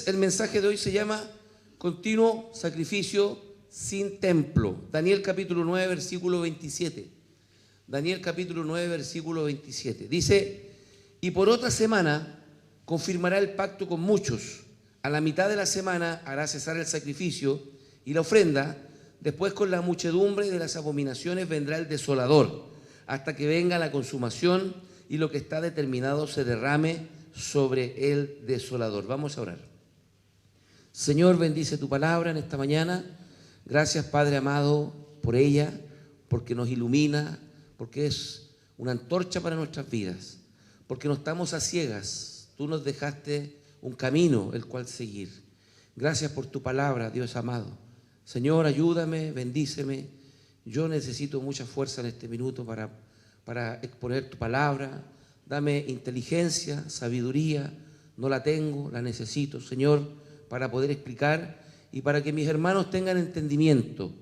El mensaje de hoy se llama Continuo Sacrificio sin Templo. Daniel capítulo 9, versículo 27. Daniel capítulo 9, versículo 27. Dice, y por otra semana confirmará el pacto con muchos. A la mitad de la semana hará cesar el sacrificio y la ofrenda. Después con la muchedumbre de las abominaciones vendrá el desolador, hasta que venga la consumación y lo que está determinado se derrame sobre el desolador. Vamos a orar. Señor, bendice tu palabra en esta mañana. Gracias, Padre amado, por ella, porque nos ilumina, porque es una antorcha para nuestras vidas, porque no estamos a ciegas. Tú nos dejaste un camino el cual seguir. Gracias por tu palabra, Dios amado. Señor, ayúdame, bendíceme. Yo necesito mucha fuerza en este minuto para exponer tu palabra. Dame inteligencia, sabiduría. No la tengo, la necesito, Señor, para poder explicar y para que mis hermanos tengan entendimiento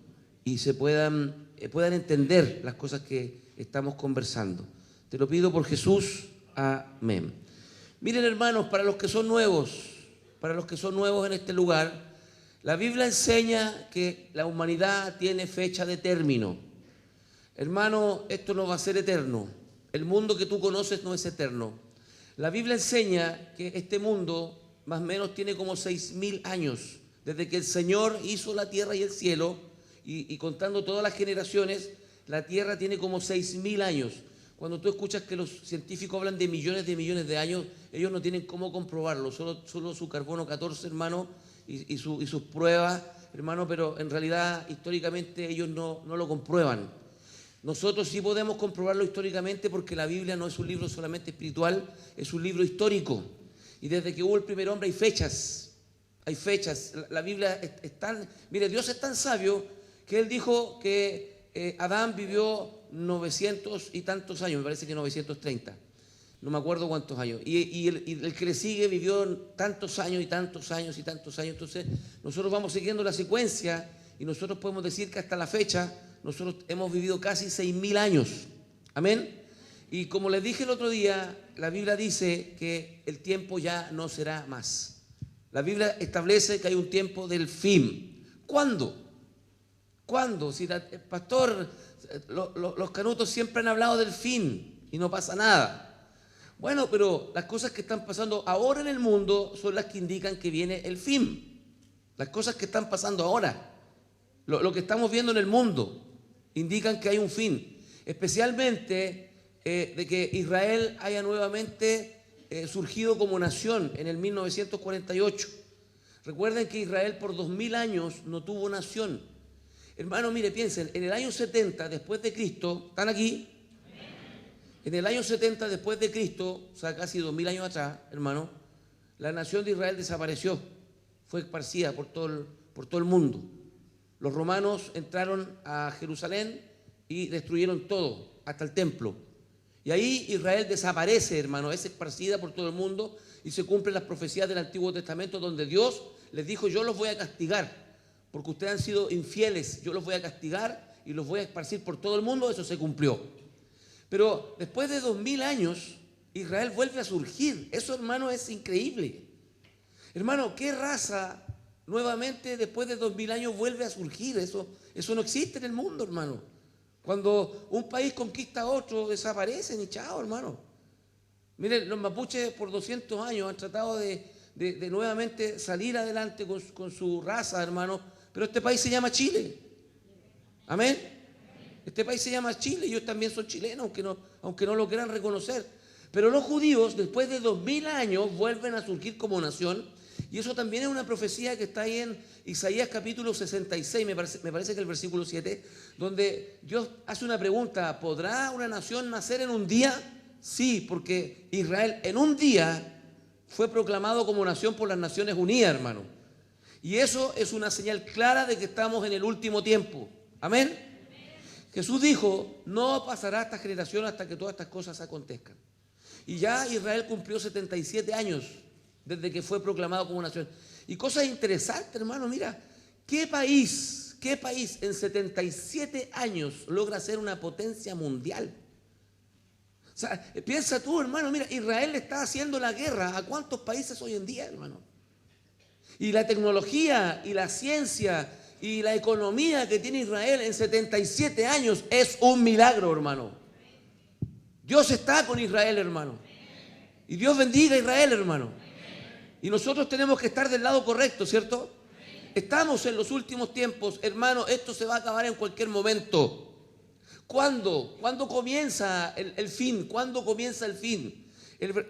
y se puedan entender las cosas que estamos conversando. Te lo pido por Jesús. Amén. Miren, hermanos, para los que son nuevos en este lugar, la Biblia enseña que la humanidad tiene fecha de término. Hermano, esto no va a ser eterno. El mundo que tú conoces no es eterno. La Biblia enseña que este mundo más o menos tiene como 6.000 años, desde que el Señor hizo la tierra y el cielo, y contando todas las generaciones, la tierra tiene como 6.000 años. Cuando tú escuchas que los científicos hablan de millones de años, ellos no tienen cómo comprobarlo, solo su carbono 14, hermano, y sus pruebas, hermano, pero en realidad históricamente ellos no lo comprueban. Nosotros sí podemos comprobarlo históricamente porque la Biblia no es un libro solamente espiritual, es un libro histórico. Y desde que hubo el primer hombre hay fechas. La Biblia es tan... Mire, Dios es tan sabio que Él dijo que Adán vivió 900 y tantos años, me parece que 930. No me acuerdo cuántos años. Y el que le sigue vivió tantos años y tantos años y tantos años. Entonces nosotros vamos siguiendo la secuencia y nosotros podemos decir que hasta la fecha nosotros hemos vivido casi 6.000 años. Amén. Y como les dije el otro día, la Biblia dice que el tiempo ya no será más. La Biblia establece que hay un tiempo del fin. ¿Cuándo? ¿Cuándo? Si el pastor, los canutos siempre han hablado del fin y no pasa nada. Bueno, pero las cosas que están pasando ahora en el mundo son las que indican que viene el fin. Las cosas que están pasando ahora, lo que estamos viendo en el mundo, indican que hay un fin. Especialmente de que Israel haya nuevamente surgido como nación en el 1948. Recuerden que Israel por 2000 años no tuvo nación. Hermano, mire, piensen, en el año 70 después de Cristo, ¿están aquí? En el año 70 después de Cristo, o sea, casi 2000 años atrás, hermano, la nación de Israel desapareció, fue esparcida por todo el mundo. Los romanos entraron a Jerusalén y destruyeron todo, hasta el templo. Y ahí Israel desaparece, hermano, es esparcida por todo el mundo y se cumplen las profecías del Antiguo Testamento donde Dios les dijo, yo los voy a castigar, porque ustedes han sido infieles, yo los voy a castigar y los voy a esparcir por todo el mundo. Eso se cumplió. Pero después de 2000 años, Israel vuelve a surgir. Eso, hermano, es increíble. Hermano, ¿qué raza nuevamente después de 2000 años vuelve a surgir? Eso no existe en el mundo, hermano. Cuando un país conquista a otro, desaparecen y chao, hermano. Miren, los mapuches por 200 años han tratado de nuevamente salir adelante con su raza, hermano, pero este país se llama Chile. Amén. Este país se llama Chile, ellos también son chilenos, aunque no lo quieran reconocer. Pero los judíos, después de 2000 años, vuelven a surgir como nación. Y eso también es una profecía que está ahí en Isaías capítulo 66, me parece que el versículo 7, donde Dios hace una pregunta: ¿podrá una nación nacer en un día? Sí, porque Israel en un día fue proclamado como nación por las Naciones Unidas, hermano. Y eso es una señal clara de que estamos en el último tiempo. Amén. Jesús dijo, no pasará esta generación hasta que todas estas cosas acontezcan. Y ya Israel cumplió 77 años desde que fue proclamado como nación. Y cosas interesantes, hermano, mira, ¿qué país en 77 años logra ser una potencia mundial? O sea, piensa tú, hermano, mira, Israel le está haciendo la guerra ¿a cuántos países hoy en día, hermano? Y la tecnología y la ciencia y la economía que tiene Israel en 77 años es un milagro, hermano. Dios está con Israel, hermano. Y Dios bendiga a Israel, hermano. Y nosotros tenemos que estar del lado correcto, ¿cierto? Estamos en los últimos tiempos, hermano. Esto se va a acabar en cualquier momento. ¿Cuándo? ¿Cuándo comienza el fin? ¿Cuándo comienza el fin?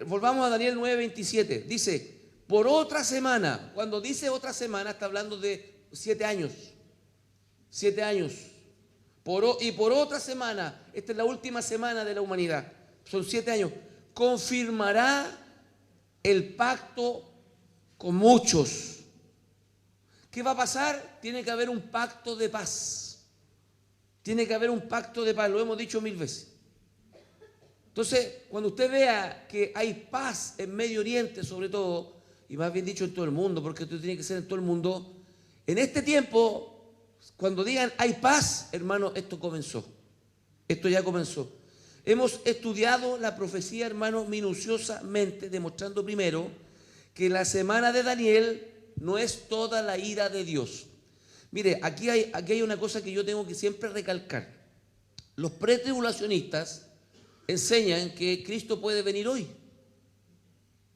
Volvamos a Daniel 9:27. Dice, por otra semana. Cuando dice otra semana, está hablando de 7 años. 7 años. Y por otra semana, esta es la última semana de la humanidad. Son 7 años. Confirmará el pacto con muchos. ¿Qué va a pasar? Tiene que haber un pacto de paz. Tiene que haber un pacto de paz. Lo hemos dicho 1000 veces. Entonces, cuando usted vea que hay paz en Medio Oriente, sobre todo, y más bien dicho en todo el mundo, porque esto tiene que ser en todo el mundo, en este tiempo, cuando digan hay paz, hermano, esto comenzó. Esto ya comenzó. Hemos estudiado la profecía, hermano, minuciosamente, demostrando primero que la semana de Daniel no es toda la ira de Dios. Mire, aquí hay una cosa que yo tengo que siempre recalcar. Los pretribulacionistas enseñan que Cristo puede venir hoy,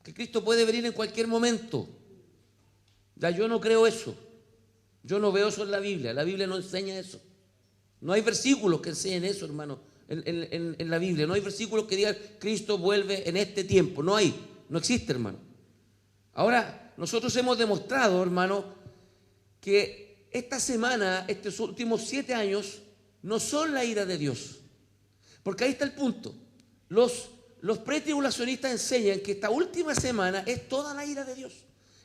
que Cristo puede venir en cualquier momento. Ya yo no creo eso. Yo no veo eso en la Biblia. La Biblia no enseña eso. No hay versículos que enseñen eso, hermano, en la Biblia. No hay versículos que digan Cristo vuelve en este tiempo. No hay, no existe, hermano. Ahora, nosotros hemos demostrado, hermano, que esta semana, estos últimos 7 años, no son la ira de Dios. Porque ahí está el punto. Los pretribulacionistas enseñan que esta última semana es toda la ira de Dios.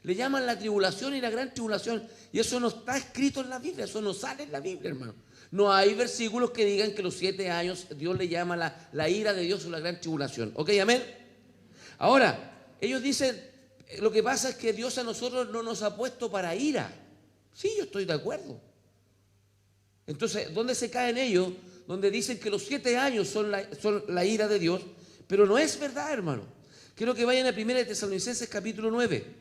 Le llaman la tribulación y la gran tribulación. Y eso no está escrito en la Biblia, eso no sale en la Biblia, hermano. No hay versículos que digan que los 7 años Dios le llama la ira de Dios o la gran tribulación. ¿Ok, amén? Ahora, ellos dicen, lo que pasa es que Dios a nosotros no nos ha puesto para ira. Sí, yo estoy de acuerdo. Entonces, ¿dónde se caen ellos? Donde dicen que los 7 años son la ira de Dios, pero no es verdad, hermano. Quiero que vayan a 1 Tesalonicenses capítulo 9.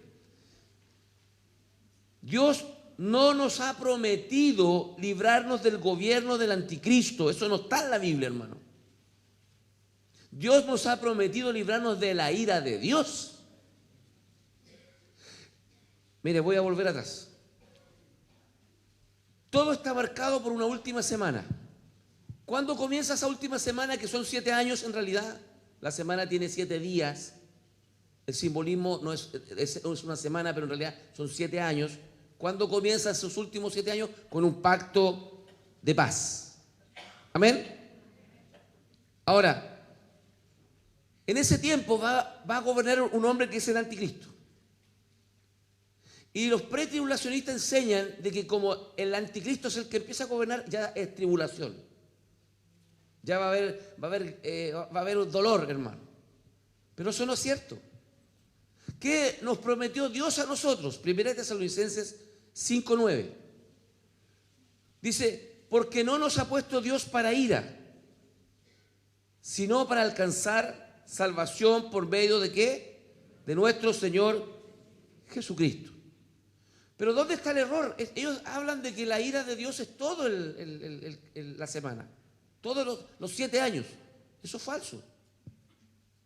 Dios no nos ha prometido librarnos del gobierno del anticristo. Eso no está en la Biblia, hermano. Dios nos ha prometido librarnos de la ira de Dios. Mire, voy a volver atrás. Todo está marcado por una última semana. ¿Cuándo comienza esa última semana, que son 7 años en realidad? La semana tiene 7 días. El simbolismo no es una semana, pero en realidad son 7 años. ¿Cuándo comienza esos últimos 7 años? Con un pacto de paz. Amén. Ahora, en ese tiempo va a gobernar un hombre que es el anticristo. Y los pretribulacionistas enseñan de que como el anticristo es el que empieza a gobernar, ya es tribulación. Ya va a haber un dolor, hermano. Pero eso no es cierto. ¿Qué nos prometió Dios a nosotros? 1 Tesalonicenses 5:9. Dice, porque no nos ha puesto Dios para ira, sino para alcanzar salvación por medio de ¿qué? De nuestro Señor Jesucristo. Pero ¿dónde está el error? Ellos hablan de que la ira de Dios es todo la semana, todos los 7 años. Eso es falso.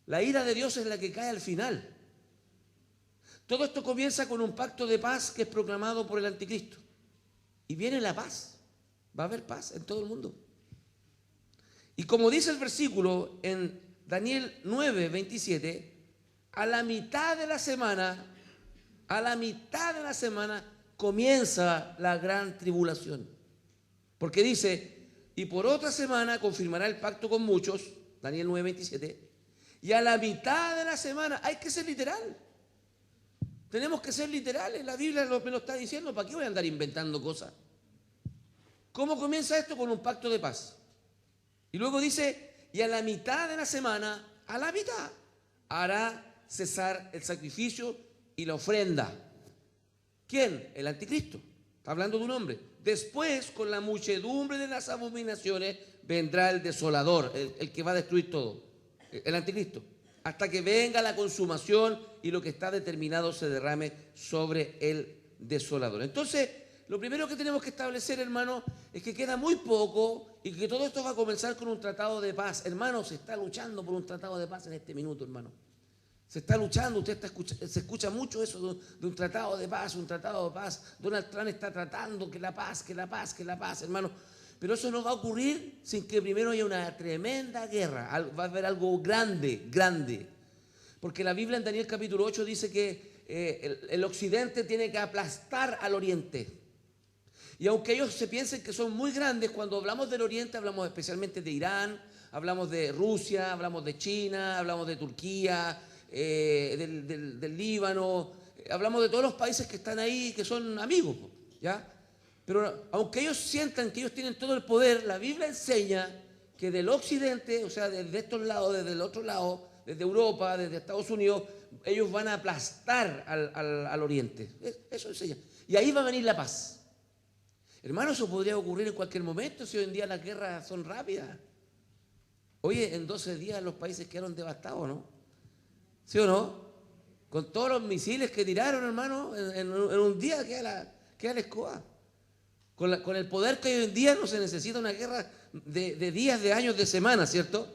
La ira de Dios es la que cae al final. Todo esto comienza con un pacto de paz que es proclamado por el anticristo. Y viene la paz. Va a haber paz en todo el mundo. Y como dice el versículo en Daniel 9:27, a la mitad de la semana comienza la gran tribulación. Porque dice, y por otra semana confirmará el pacto con muchos, Daniel 9:27, y a la mitad de la semana, hay que ser literal. Tenemos que ser literales, la Biblia me lo está diciendo, ¿para qué voy a andar inventando cosas? ¿Cómo comienza esto? Con un pacto de paz. Y luego dice, y a la mitad de la semana, a la mitad, hará cesar el sacrificio y la ofrenda. ¿Quién? El anticristo. Está hablando de un hombre. Después, con la muchedumbre de las abominaciones, vendrá el desolador, el que va a destruir todo, el anticristo. Hasta que venga la consumación y lo que está determinado se derrame sobre él desolador. Entonces, lo primero que tenemos que establecer, hermano, es que queda muy poco y que todo esto va a comenzar con un tratado de paz. Hermano, se está luchando por un tratado de paz en este minuto, hermano. Se está luchando, se escucha mucho eso de un tratado de paz, un tratado de paz. Donald Trump está tratando que la paz, hermano. Pero eso no va a ocurrir sin que primero haya una tremenda guerra. Va a haber algo grande, grande. Porque la Biblia en Daniel capítulo 8 dice que el occidente tiene que aplastar al oriente. Y aunque ellos se piensen que son muy grandes, cuando hablamos del oriente hablamos especialmente de Irán, hablamos de Rusia, hablamos de China, hablamos de Turquía, del Líbano, hablamos de todos los países que están ahí, que son amigos, ¿ya? Pero aunque ellos sientan que ellos tienen todo el poder, la Biblia enseña que del occidente, o sea, desde estos lados, desde el otro lado, desde Europa, desde Estados Unidos, ellos van a aplastar al oriente. Eso enseña. Y ahí va a venir la paz. Hermano, eso podría ocurrir en cualquier momento si hoy en día las guerras son rápidas. Oye, en 12 días los países quedaron devastados, ¿no? ¿Sí o no? Con todos los misiles que tiraron, hermano, en un día queda la escoba. Con el poder que hay hoy en día no se necesita una guerra de días, de años, de semanas, ¿cierto?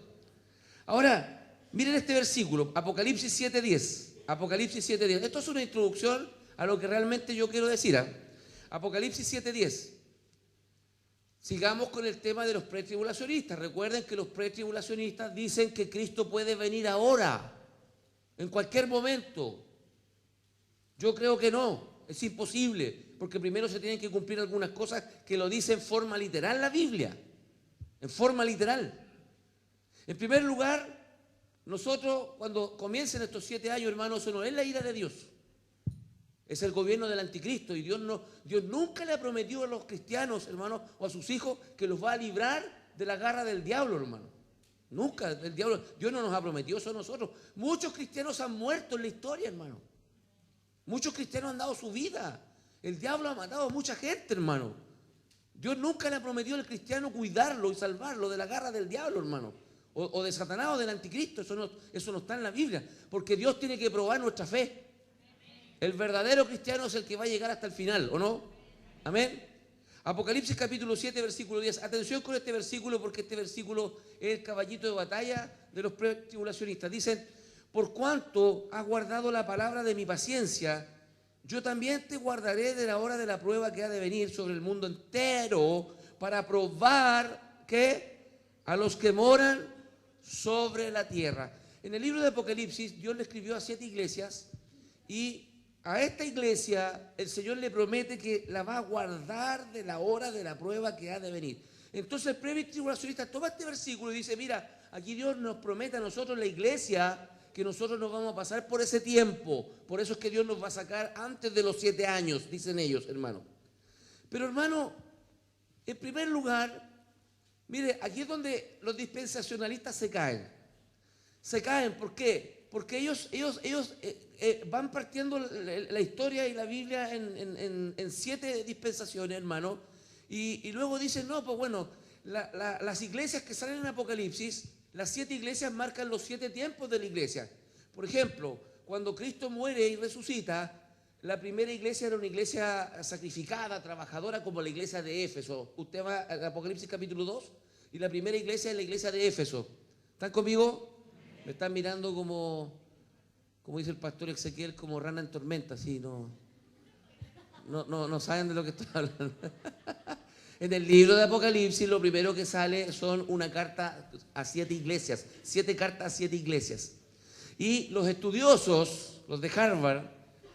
Ahora, miren este versículo, Apocalipsis 7:10. Apocalipsis 7:10. Esto es una introducción a lo que realmente yo quiero decir, ¿eh? Apocalipsis 7:10. Sigamos con el tema de los pretribulacionistas. Recuerden que los pretribulacionistas dicen que Cristo puede venir ahora, en cualquier momento. Yo creo que no, es imposible, porque primero se tienen que cumplir algunas cosas que lo dice en forma literal la Biblia, en forma literal. En primer lugar, nosotros cuando comiencen estos 7 años, hermanos, eso no es la ira de Dios. Es el gobierno del anticristo y Dios nunca le ha prometido a los cristianos, hermanos, o a sus hijos que los va a librar de la garra del diablo, hermano. Nunca, el diablo, Dios no nos ha prometido eso a nosotros. Muchos cristianos han muerto en la historia, hermano. Muchos cristianos han dado su vida. El diablo ha matado a mucha gente, hermano. Dios nunca le ha prometido al cristiano cuidarlo y salvarlo de la garra del diablo, hermano. O de Satanás o del anticristo. Eso no está en la Biblia. Porque Dios tiene que probar nuestra fe. El verdadero cristiano es el que va a llegar hasta el final, ¿o no? Amén. Apocalipsis capítulo 7, versículo 10. Atención con este versículo, porque este versículo es el caballito de batalla de los pretribulacionistas. Dicen: por cuanto has guardado la palabra de mi paciencia, yo también te guardaré de la hora de la prueba que ha de venir sobre el mundo entero, para probar que a los que moran sobre la tierra. En el libro de Apocalipsis, Dios le escribió a 7 iglesias, y a esta iglesia el Señor le promete que la va a guardar de la hora de la prueba que ha de venir. Entonces el pretribulacionista toma este versículo y dice: mira, aquí Dios nos promete a nosotros, la iglesia, que nosotros nos vamos a pasar por ese tiempo. Por eso es que Dios nos va a sacar antes de los 7 años, dicen ellos, hermano. Pero, hermano, en primer lugar, mire, aquí es donde los dispensacionalistas se caen. Se caen, ¿por qué? Porque ellos van partiendo la historia y la Biblia en 7 dispensaciones, hermano, y luego dicen: no, pues bueno, las iglesias que salen en Apocalipsis, las 7 iglesias marcan los 7 tiempos de la iglesia. Por ejemplo, cuando Cristo muere y resucita, la primera iglesia era una iglesia sacrificada, trabajadora, como la iglesia de Éfeso. Usted va al Apocalipsis capítulo 2 y la primera iglesia es la iglesia de Éfeso. ¿Están conmigo? Me están mirando como dice el pastor Ezequiel, como rana en tormenta, así, no saben de lo que estoy hablando. En el libro de Apocalipsis lo primero que sale son una carta a 7 iglesias, 7 cartas a 7 iglesias. Y los estudiosos, los de Harvard,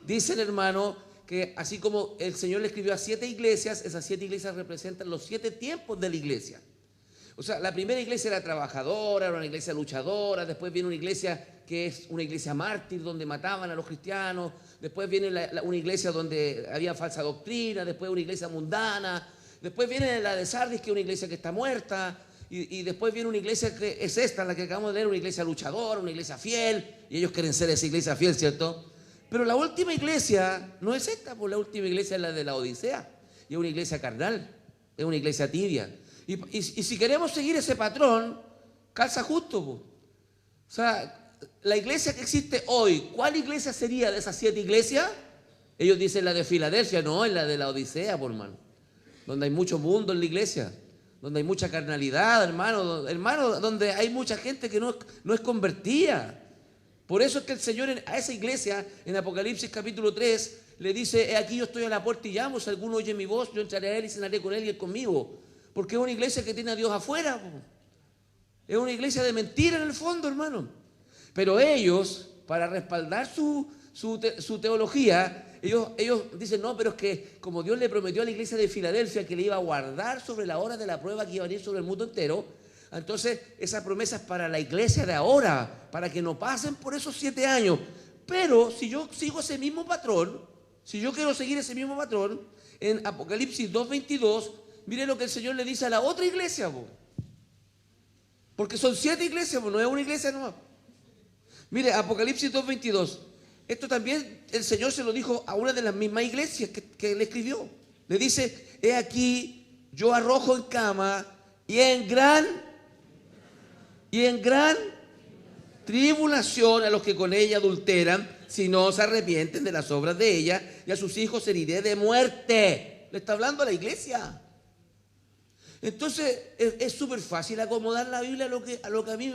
dicen, hermano, que así como el Señor le escribió a 7 iglesias, esas 7 iglesias representan los 7 tiempos de la iglesia. O sea, la primera iglesia era trabajadora, era una iglesia luchadora. Después viene una iglesia que es una iglesia mártir, donde mataban a los cristianos. Después viene una iglesia donde había falsa doctrina. Después una iglesia mundana. Después viene la de Sardis, que es una iglesia que está muerta. Y después viene una iglesia que es esta, la que acabamos de leer, una iglesia luchadora, una iglesia fiel. Y ellos quieren ser esa iglesia fiel, ¿cierto? Pero la última iglesia no es esta, pues la última iglesia es la de la Odisea. Y es una iglesia carnal, es una iglesia tibia. Y si queremos seguir ese patrón, calza justo, pues. O sea, la iglesia que existe hoy, ¿cuál iglesia sería de esas 7 iglesias? Ellos dicen la de Filadelfia, no, es la de la Odisea, por hermano. Donde hay mucho mundo en la iglesia, donde hay mucha carnalidad, hermano, donde hay mucha gente que no es convertida. Por eso es que el Señor a esa iglesia, en Apocalipsis capítulo 3, le dice: he aquí yo estoy a la puerta y llamo, si alguno oye mi voz, yo entraré a él y cenaré con él y él conmigo. Porque es una iglesia que tiene a Dios afuera. Es una iglesia de mentira en el fondo, hermano. Pero ellos, para respaldar su teología, ellos dicen: no, pero es que como Dios le prometió a la iglesia de Filadelfia que le iba a guardar sobre la hora de la prueba que iba a venir sobre el mundo entero, entonces esa promesa es para la iglesia de ahora, para que no pasen por esos 7 años. Pero si yo sigo ese mismo patrón, si yo quiero seguir ese mismo patrón, en Apocalipsis 2:22, mire lo que el Señor le dice a la otra iglesia, porque son 7 iglesias, no es una iglesia nomás. Mire, Apocalipsis 2:22. Esto también el Señor se lo dijo a una de las mismas iglesias que le escribió. Le dice: he aquí, yo arrojo en cama y en gran tribulación a los que con ella adulteran, si no se arrepienten de las obras de ella, y a sus hijos heriré de muerte. Le está hablando a la iglesia. Entonces es súper fácil acomodar la Biblia a lo que a mí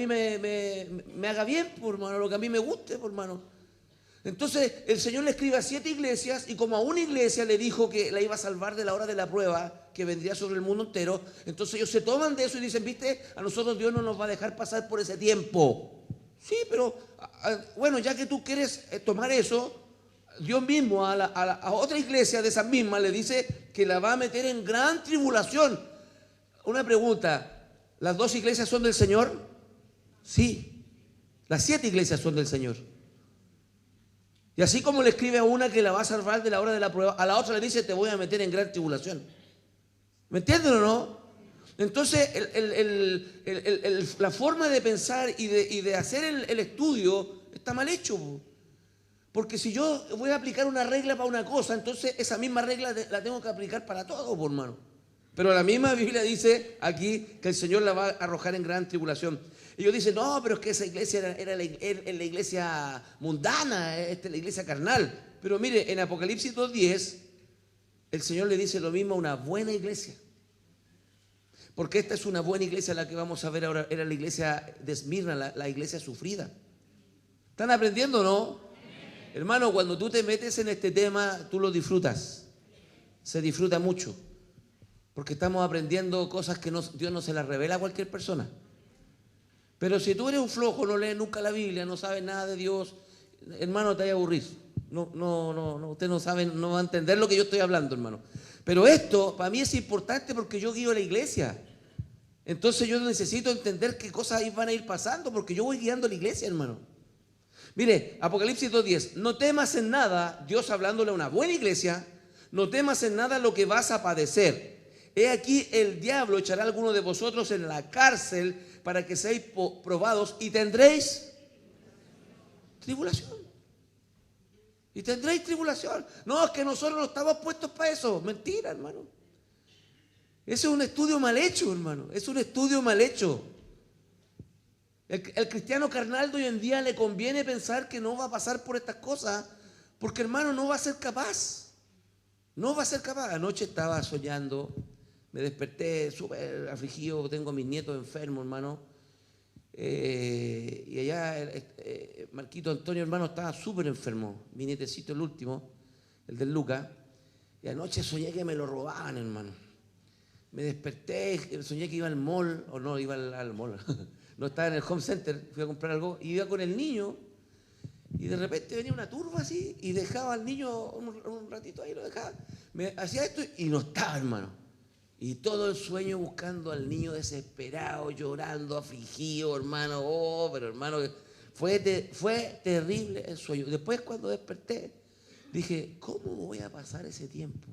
me haga bien, por hermano, a lo que a mí me guste, por hermano. Entonces el Señor le escribe a 7 iglesias, y como a una iglesia le dijo que la iba a salvar de la hora de la prueba que vendría sobre el mundo entero, entonces ellos se toman de eso y dicen: viste, a nosotros Dios no nos va a dejar pasar por ese tiempo. Sí, pero bueno, ya que tú quieres tomar eso, Dios mismo a otra iglesia de esas mismas le dice que la va a meter en gran tribulación. Una pregunta: ¿las 2 iglesias son del Señor? Sí, las 7 iglesias son del Señor. Y así como le escribe a una que la va a salvar de la hora de la prueba, a la otra le dice: te voy a meter en gran tribulación. ¿Me entienden o no? Entonces la forma de pensar y de hacer el estudio está mal hecho. Porque si yo voy a aplicar una regla para una cosa, entonces esa misma regla la tengo que aplicar para todo, por hermano. Pero la misma Biblia dice aquí que el Señor la va a arrojar en gran tribulación. Ellos dicen: no, pero es que esa iglesia era la iglesia mundana, la iglesia carnal. Pero mire, en Apocalipsis 2:10, el Señor le dice lo mismo a una buena iglesia. Porque esta es una buena iglesia, la que vamos a ver ahora. Era la iglesia de Esmirna, la iglesia sufrida. ¿Están aprendiendo o no? Hermano, cuando tú te metes en este tema, tú lo disfrutas. Se disfruta mucho. Porque estamos aprendiendo cosas que Dios no se las revela a cualquier persona. Pero si tú eres un flojo, no lees nunca la Biblia, no sabes nada de Dios, hermano, te vas a aburrir. Usted no sabe, no va a entender lo que yo estoy hablando, hermano. Pero esto para mí es importante porque yo guío a la iglesia. Entonces yo necesito entender qué cosas ahí van a ir pasando, porque yo voy guiando a la iglesia, hermano. Mire, Apocalipsis 2:10. No temas en nada, Dios hablándole a una buena iglesia, no temas en nada lo que vas a padecer. He aquí el diablo echará a alguno de vosotros en la cárcel para que seáis probados y tendréis tribulación. Y tendréis tribulación. No, es que nosotros no estamos puestos para eso. Mentira, hermano. Ese es un estudio mal hecho, hermano. Es un estudio mal hecho. El cristiano carnal de hoy en día le conviene pensar que no va a pasar por estas cosas, porque, hermano, no va a ser capaz. No va a ser capaz. Anoche estaba soñando, me desperté súper afligido, tengo a mis nietos enfermos, hermano. Y allá Marquito Antonio, hermano, estaba súper enfermo. Mi nietecito, el último, el del Lucas. Y anoche soñé que me lo robaban, hermano. Me desperté, soñé que iba al mall, o no, iba al mall. No, estaba en el home center, fui a comprar algo, y iba con el niño, y de repente venía una turba así, y dejaba al niño un ratito ahí, lo dejaba. Me hacía esto y no estaba, hermano. Y todo el sueño buscando al niño desesperado, llorando, afligido, hermano. Oh, pero hermano, fue terrible el sueño. Después cuando desperté, dije: ¿cómo voy a pasar ese tiempo?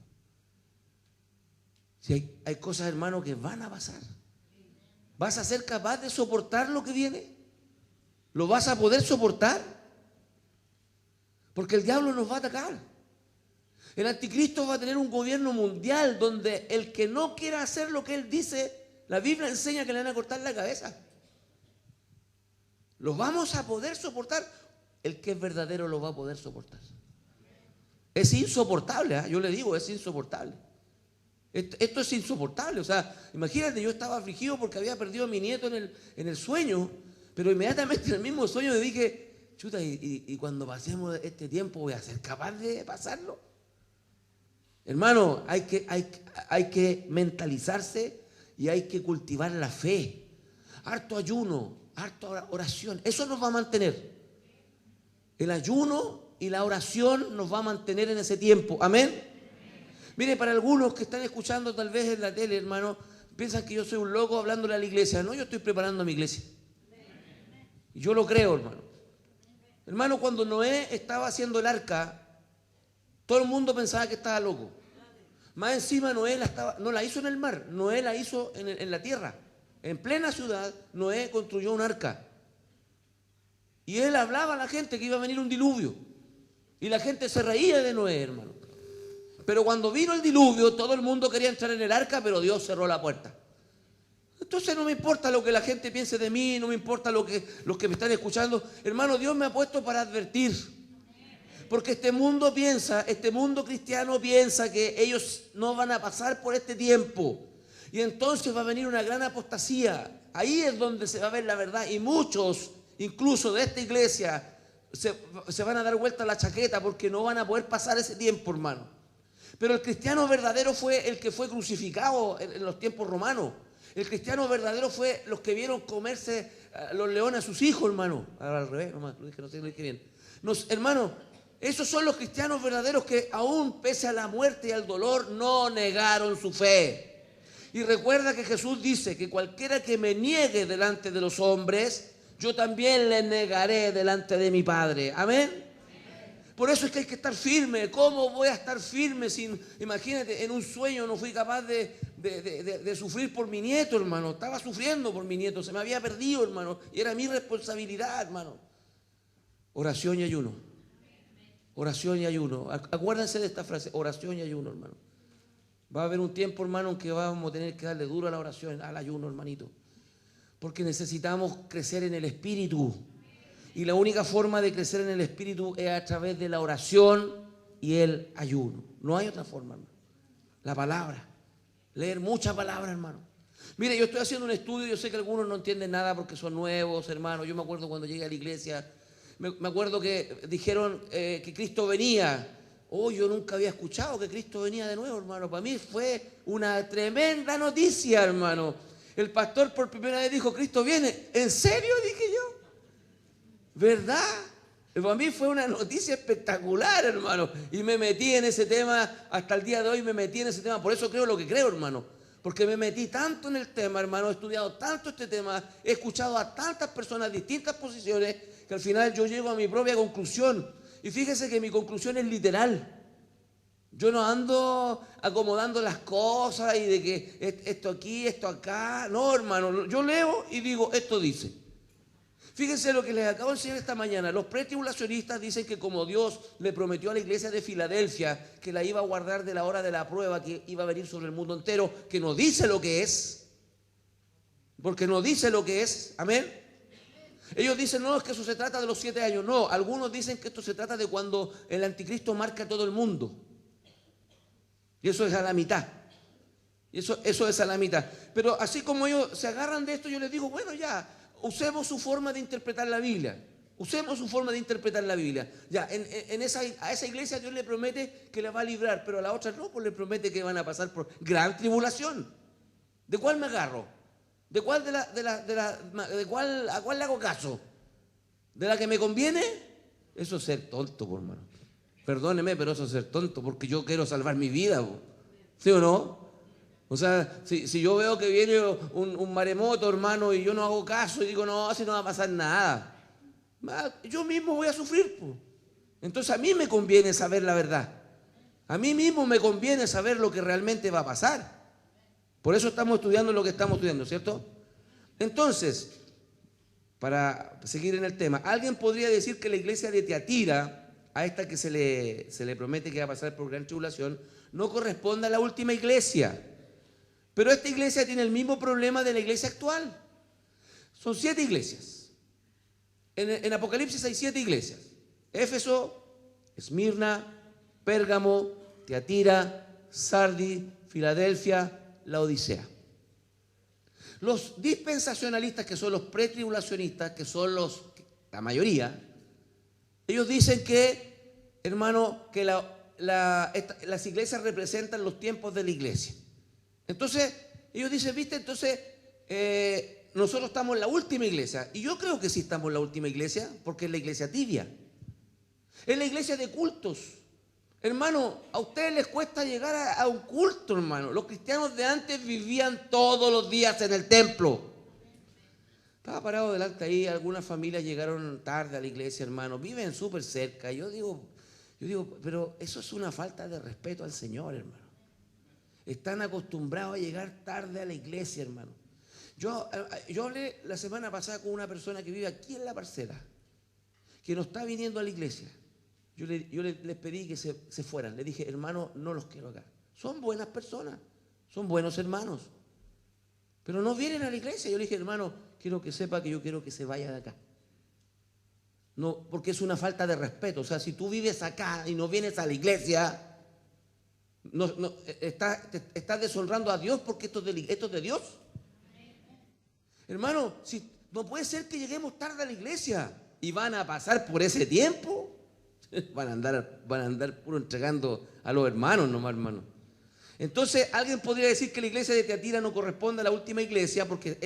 Si hay cosas, hermano, que van a pasar. ¿Vas a ser capaz de soportar lo que viene? ¿Lo vas a poder soportar? Porque el diablo nos va a atacar. El anticristo va a tener un gobierno mundial donde el que no quiera hacer lo que él dice, la Biblia enseña que le van a cortar la cabeza. ¿Lo vamos a poder soportar? El que es verdadero lo va a poder soportar. Es insoportable, ¿eh? Yo le digo, es insoportable. Esto es insoportable. O sea, imagínate, yo estaba afligido porque había perdido a mi nieto en el sueño, pero inmediatamente en el mismo sueño me dije, chuta, y cuando pasemos este tiempo voy a ser capaz de pasarlo. Hermano, hay que mentalizarse y hay que cultivar la fe. Harto ayuno, harta oración, eso nos va a mantener. El ayuno y la oración nos va a mantener en ese tiempo. Amén. Mire, para algunos que están escuchando tal vez en la tele, hermano, piensan que yo soy un loco hablándole a la iglesia. No, yo estoy preparando a mi iglesia. Y yo lo creo, hermano. Hermano, cuando Noé estaba haciendo el arca, todo el mundo pensaba que estaba loco. Más encima Noé no la hizo en el mar, Noé la hizo en la tierra. En plena ciudad, Noé construyó un arca. Y él hablaba a la gente que iba a venir un diluvio. Y la gente se reía de Noé, hermano. Pero cuando vino el diluvio, todo el mundo quería entrar en el arca, pero Dios cerró la puerta. Entonces no me importa lo que la gente piense de mí, no me importa los que me están escuchando. Hermano, Dios me ha puesto para advertir. Porque este mundo cristiano piensa que ellos no van a pasar por este tiempo. Y entonces va a venir una gran apostasía. Ahí es donde se va a ver la verdad. Y muchos, incluso de esta iglesia, se van a dar vuelta a la chaqueta porque no van a poder pasar ese tiempo, hermano. Pero el cristiano verdadero fue el que fue crucificado en los tiempos romanos. El cristiano verdadero fue los que vieron comerse los leones a sus hijos, hermano. Ahora al revés, nomás, lo dije, no sé, lo dije bien. Hermano, esos son los cristianos verdaderos que aún pese a la muerte y al dolor no negaron su fe. Y recuerda que Jesús dice que cualquiera que me niegue delante de los hombres, yo también le negaré delante de mi Padre. Amén. Por eso es que hay que estar firme. ¿Cómo voy a estar firme imagínate, en un sueño no fui capaz de sufrir por mi nieto, hermano? Estaba sufriendo por mi nieto, se me había perdido, hermano, y era mi responsabilidad, hermano. Oración y ayuno. Oración y ayuno. Acuérdense de esta frase, oración y ayuno, hermano. Va a haber un tiempo, hermano, en que vamos a tener que darle duro a la oración, al ayuno, hermanito. Porque necesitamos crecer en el espíritu. Y la única forma de crecer en el espíritu es a través de la oración y el ayuno. No hay otra forma, hermano. La palabra. Leer mucha palabra, hermano. Mire, yo estoy haciendo un estudio, yo sé que algunos no entienden nada porque son nuevos, hermano. Yo me acuerdo cuando llegué a la iglesia, me acuerdo que dijeron que Cristo venía. Oh, yo nunca había escuchado que Cristo venía de nuevo, hermano. Para mí fue una tremenda noticia, hermano. El pastor por primera vez dijo, Cristo viene. ¿En serio? Dije yo. ¿Verdad? Para mí fue una noticia espectacular, hermano. Y me metí en ese tema, hasta el día de hoy me metí en ese tema. Por eso creo lo que creo, hermano. Porque me metí tanto en el tema, hermano. He estudiado tanto este tema. He escuchado a tantas personas, distintas posiciones, que al final yo llego a mi propia conclusión. Y fíjese que mi conclusión es literal. Yo no ando acomodando las cosas y de que esto aquí, esto acá. No, hermano. Yo leo y digo, esto dice. Fíjense lo que les acabo de enseñar esta mañana. Los pretribulacionistas dicen que como Dios le prometió a la iglesia de Filadelfia que la iba a guardar de la hora de la prueba que iba a venir sobre el mundo entero, que no dice lo que es, porque no dice lo que es, amén. Ellos dicen, no, es que eso se trata de los 7 años. No, algunos dicen que esto se trata de cuando el anticristo marca a todo el mundo. Y eso es a la mitad. Eso es a la mitad. Pero así como ellos se agarran de esto, yo les digo, bueno, ya, usemos su forma de interpretar la Biblia. Usemos su forma de interpretar la Biblia. Ya, a esa iglesia Dios le promete que la va a librar, pero a la otra no, pues le promete que van a pasar por gran tribulación. ¿De cuál me agarro? ¿De cuál a cuál le hago caso? ¿De la que me conviene? Eso es ser tonto, por hermano. Perdóneme, pero eso es ser tonto, porque yo quiero salvar mi vida, ¿sí o no? O sea, si yo veo que viene un maremoto, hermano, y yo no hago caso y digo, no, así no va a pasar nada, yo mismo voy a sufrir, pues. Entonces a mí me conviene saber la verdad. A mí mismo me conviene saber lo que realmente va a pasar. Por eso estamos estudiando lo que estamos estudiando, ¿cierto? Entonces, para seguir en el tema, alguien podría decir que la iglesia de Tiatira, a esta que se le promete que va a pasar por gran tribulación, no corresponde a la última iglesia. Pero esta iglesia tiene el mismo problema de la iglesia actual. Son 7 iglesias. En Apocalipsis hay 7 iglesias. Éfeso, Esmirna, Pérgamo, Tiatira, Sardis, Filadelfia, Laodicea. Los dispensacionalistas, que son los pretribulacionistas, que son la mayoría, ellos dicen que, hermano, que las iglesias representan los tiempos de la iglesia. Entonces, ellos dicen, ¿viste? Entonces, nosotros estamos en la última iglesia. Y yo creo que sí estamos en la última iglesia, porque es la iglesia tibia. Es la iglesia de cultos. Hermano, a ustedes les cuesta llegar a un culto, hermano. Los cristianos de antes vivían todos los días en el templo. Estaba parado delante ahí, algunas familias llegaron tarde a la iglesia, hermano. Viven súper cerca. Yo digo, pero eso es una falta de respeto al Señor, hermano. Están acostumbrados a llegar tarde a la iglesia, hermano. Yo hablé la semana pasada con una persona que vive aquí en la parcela, que no está viniendo a la iglesia. Yo les pedí que se fueran. Le dije, hermano, no los quiero acá. Son buenas personas, son buenos hermanos, pero no vienen a la iglesia. Yo le dije, hermano, quiero que sepa que yo quiero que se vaya de acá. No, porque es una falta de respeto. O sea, si tú vives acá y no vienes a la iglesia, estás deshonrando a Dios, porque esto es de Dios. Hermano, no puede ser que lleguemos tarde a la iglesia y van a pasar por ese tiempo. Van a andar puro entregando a los hermanos nomás, hermano. Entonces, alguien podría decir que la iglesia de Tiatira no corresponde a la última iglesia, porque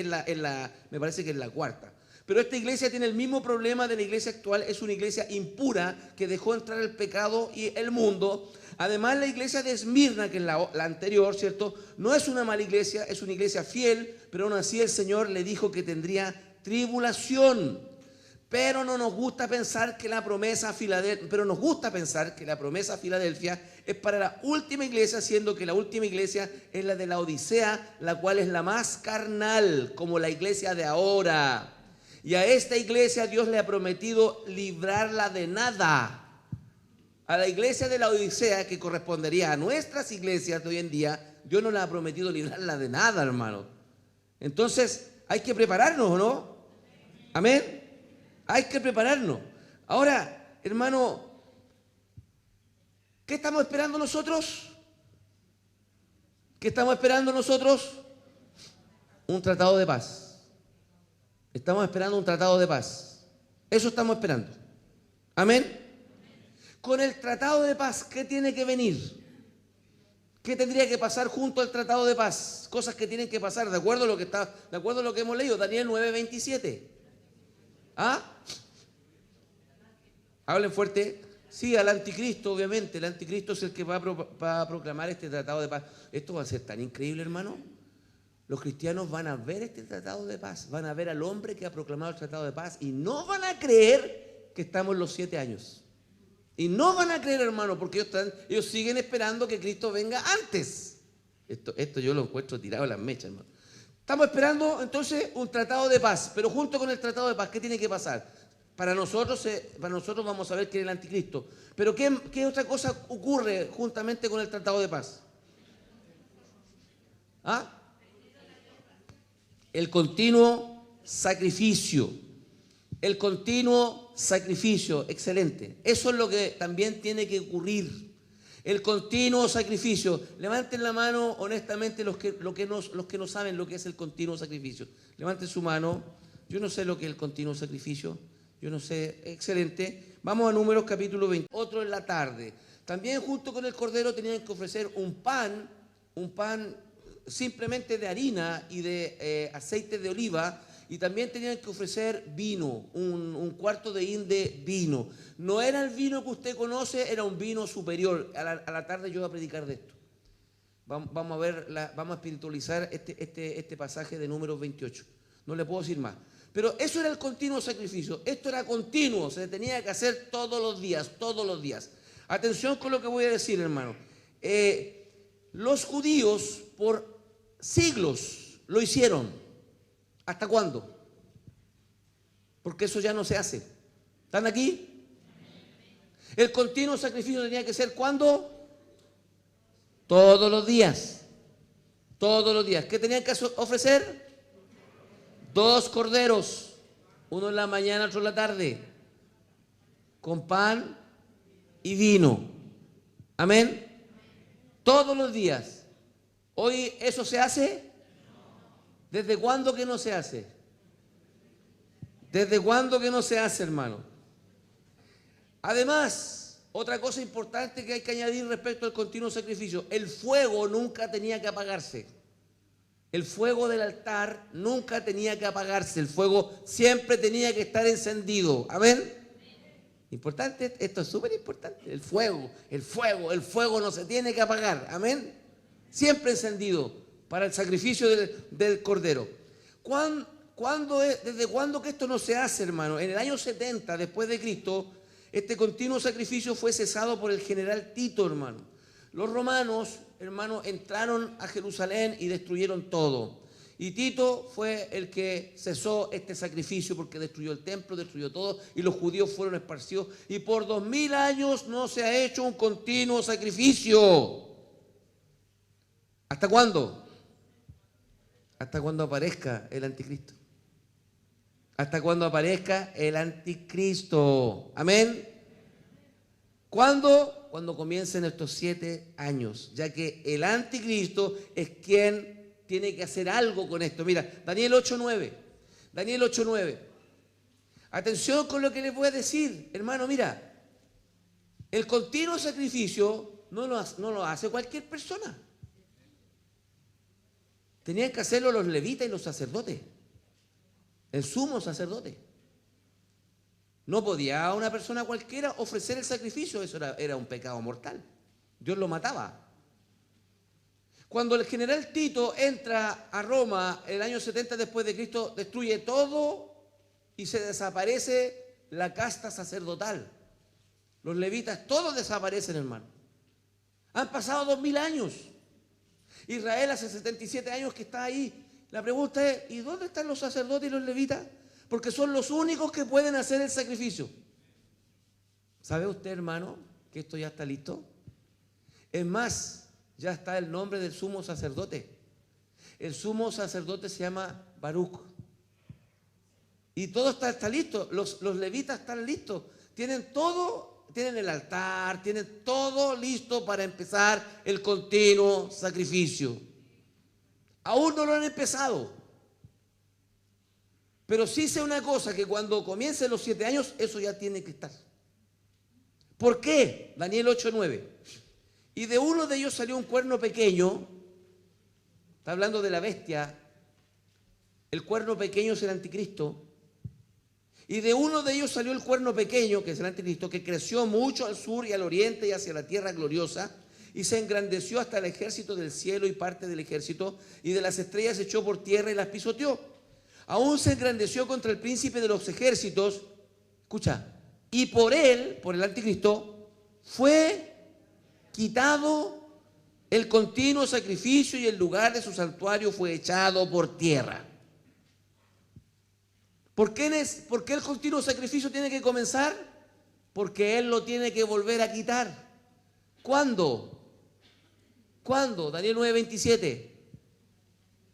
me parece que es la cuarta. Pero esta iglesia tiene el mismo problema de la iglesia actual. Es una iglesia impura que dejó entrar el pecado y el mundo. Además, la iglesia de Esmirna, que es la anterior, ¿cierto? No es una mala iglesia, es una iglesia fiel, pero aún así el Señor le dijo que tendría tribulación. Pero nos gusta pensar que la promesa a Filadelfia es para la última iglesia, siendo que la última iglesia es la de la Odisea, la cual es la más carnal, como la iglesia de ahora. Y a esta iglesia Dios le ha prometido librarla de nada. A la iglesia de la Odisea, que correspondería a nuestras iglesias de hoy en día, Dios no le ha prometido librarla de nada, hermano. Entonces, hay que prepararnos, ¿no? Amén. Hay que prepararnos. Ahora, hermano, ¿qué estamos esperando nosotros? ¿Qué estamos esperando nosotros? Un tratado de paz. Estamos esperando un tratado de paz. Eso estamos esperando. Amén. Con el tratado de paz, ¿qué tiene que venir? ¿Qué tendría que pasar junto al tratado de paz? Cosas que tienen que pasar, de acuerdo a lo que hemos leído, Daniel 9:27. ¿Ah? Hablen fuerte. Sí, al anticristo, obviamente. El anticristo es el que va a proclamar este tratado de paz. Esto va a ser tan increíble, hermano. Los cristianos van a ver este tratado de paz, van a ver al hombre que ha proclamado el tratado de paz y no van a creer que estamos en los 7 años. Y no van a creer, hermano, porque ellos siguen esperando que Cristo venga antes. Esto yo lo encuentro tirado a las mechas, hermano. Estamos esperando entonces un tratado de paz, pero junto con el tratado de paz, ¿qué tiene que pasar? Para nosotros vamos a ver que es el anticristo. Pero ¿qué otra cosa ocurre juntamente con el tratado de paz? ¿Ah? El continuo sacrificio. El continuo sacrificio, excelente. Eso es lo que también tiene que ocurrir. El continuo sacrificio. Levanten la mano, honestamente, los que no saben lo que es el continuo sacrificio. Levanten su mano. Yo no sé lo que es el continuo sacrificio. Yo no sé. Excelente. Vamos a Números capítulo 20. Otro en la tarde. También junto con el cordero tenían que ofrecer un pan simplemente de harina y de aceite de oliva. Y también tenían que ofrecer vino, un cuarto de hin de vino. No era el vino que usted conoce, era un vino superior. A la tarde yo voy a predicar de esto. Vamos a espiritualizar este pasaje de Números 28. No le puedo decir más. Pero eso era el continuo sacrificio. Esto era continuo, se tenía que hacer todos los días, todos los días. Atención con lo que voy a decir, hermano. Los judíos por siglos lo hicieron. ¿Hasta cuándo? Porque eso ya no se hace. ¿Están aquí? El continuo sacrificio tenía que ser ¿cuándo? Todos los días. Todos los días. ¿Qué tenían que ofrecer? 2 corderos. Uno en la mañana, otro en la tarde. Con pan y vino. Amén. Todos los días. Hoy eso se hace. ¿Desde cuándo que no se hace? ¿Desde cuándo que no se hace, hermano? Además, otra cosa importante que hay que añadir respecto al continuo sacrificio: el fuego nunca tenía que apagarse. El fuego del altar nunca tenía que apagarse. El fuego siempre tenía que estar encendido. Amén. Importante, esto es súper importante. El fuego no se tiene que apagar. Amén. Siempre encendido para el sacrificio del cordero. ¿Desde cuándo que esto no se hace, hermano? En el año 70 después de Cristo, este continuo sacrificio fue cesado por el general Tito, hermano. Los romanos, hermano, entraron a Jerusalén y destruyeron todo. Y Tito fue el que cesó este sacrificio porque destruyó el templo, destruyó todo, y los judíos fueron esparcidos. Y por 2000 años no se ha hecho un continuo sacrificio. ¿Hasta cuándo? Hasta cuando aparezca el anticristo. Hasta cuando aparezca el anticristo. Amén. ¿Cuándo? Cuando comiencen estos 7 años, ya que el anticristo es quien tiene que hacer algo con esto. Mira, Daniel 8:9. Daniel 8:9. Atención con lo que les voy a decir, hermano. Mira, el continuo sacrificio no lo hace cualquier persona. Tenían que hacerlo los levitas y los sacerdotes, el sumo sacerdote. No podía una persona cualquiera ofrecer el sacrificio. Eso era un pecado mortal. Dios lo mataba. Cuando el general Tito entra a Roma el año 70 después de Cristo, destruye todo y se desaparece la casta sacerdotal. Los levitas todos desaparecen, hermano. Han pasado 2000 años. Israel hace 77 años que está ahí. La pregunta es, ¿y dónde están los sacerdotes y los levitas? Porque son los únicos que pueden hacer el sacrificio. ¿Sabe usted, hermano, que esto ya está listo? Es más, ya está el nombre del sumo sacerdote. El sumo sacerdote se llama Baruch. Y todo está listo. Los levitas están listos. Tienen todo, tienen el altar, tienen todo listo para empezar el continuo sacrificio. Aún no lo han empezado. Pero sí sé una cosa, que cuando comiencen los 7 años, eso ya tiene que estar. ¿Por qué? Daniel 8:9. Y de uno de ellos salió un cuerno pequeño. Está hablando de la bestia. El cuerno pequeño es el anticristo. Y de uno de ellos salió el cuerno pequeño, que es el anticristo, que creció mucho al sur y al oriente y hacia la tierra gloriosa, y se engrandeció hasta el ejército del cielo y parte del ejército, y de las estrellas echó por tierra y las pisoteó. Aún se engrandeció contra el príncipe de los ejércitos, escucha, y por él, por el anticristo, fue quitado el continuo sacrificio y el lugar de su santuario fue echado por tierra. ¿Por qué el continuo sacrificio tiene que comenzar? Porque él lo tiene que volver a quitar. ¿Cuándo? ¿Cuándo? Daniel 9:27.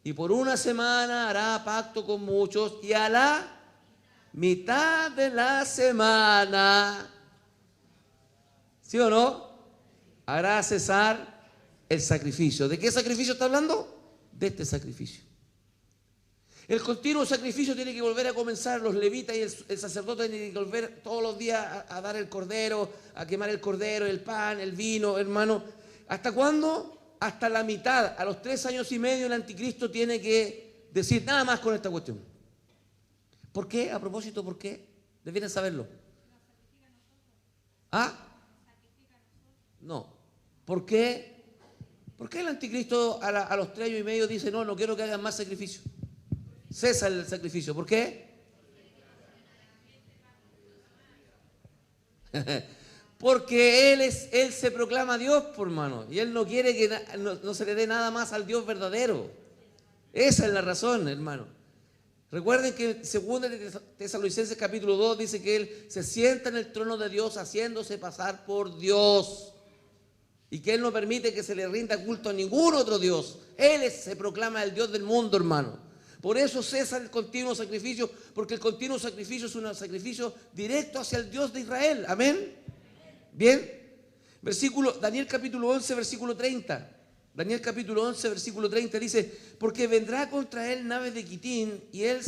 Y por una semana hará pacto con muchos, y a la mitad de la semana, ¿sí o no?, hará cesar el sacrificio. ¿De qué sacrificio está hablando? De este sacrificio. El continuo sacrificio tiene que volver a comenzar. Los levitas y el sacerdote tienen que volver todos los días a dar el cordero, a quemar el cordero, el pan, el vino, hermano. ¿Hasta cuándo? Hasta la mitad. A los 3 años y medio el anticristo tiene que decir nada más con esta cuestión. ¿Por qué? A propósito, ¿por qué? Deberían saberlo. ¿Ah? No. ¿Por qué? ¿Por qué el anticristo a los 3 años y medio dice no quiero que hagan más sacrificio? Cesa el sacrificio. ¿Por qué? Porque él se proclama Dios, por hermano, y él no quiere que no se le dé nada más al Dios verdadero. Esa es la razón, hermano. Recuerden que en 2 Tesalonicenses capítulo 2 dice que él se sienta en el trono de Dios haciéndose pasar por Dios, y que él no permite que se le rinda culto a ningún otro Dios. Él se proclama el Dios del mundo, hermano. Por eso cesa el continuo sacrificio, porque el continuo sacrificio es un sacrificio directo hacia el Dios de Israel. Amén. Bien, Daniel capítulo 11, versículo 30. Daniel capítulo 11, versículo 30 dice: porque vendrá contra él naves de Quitín, y él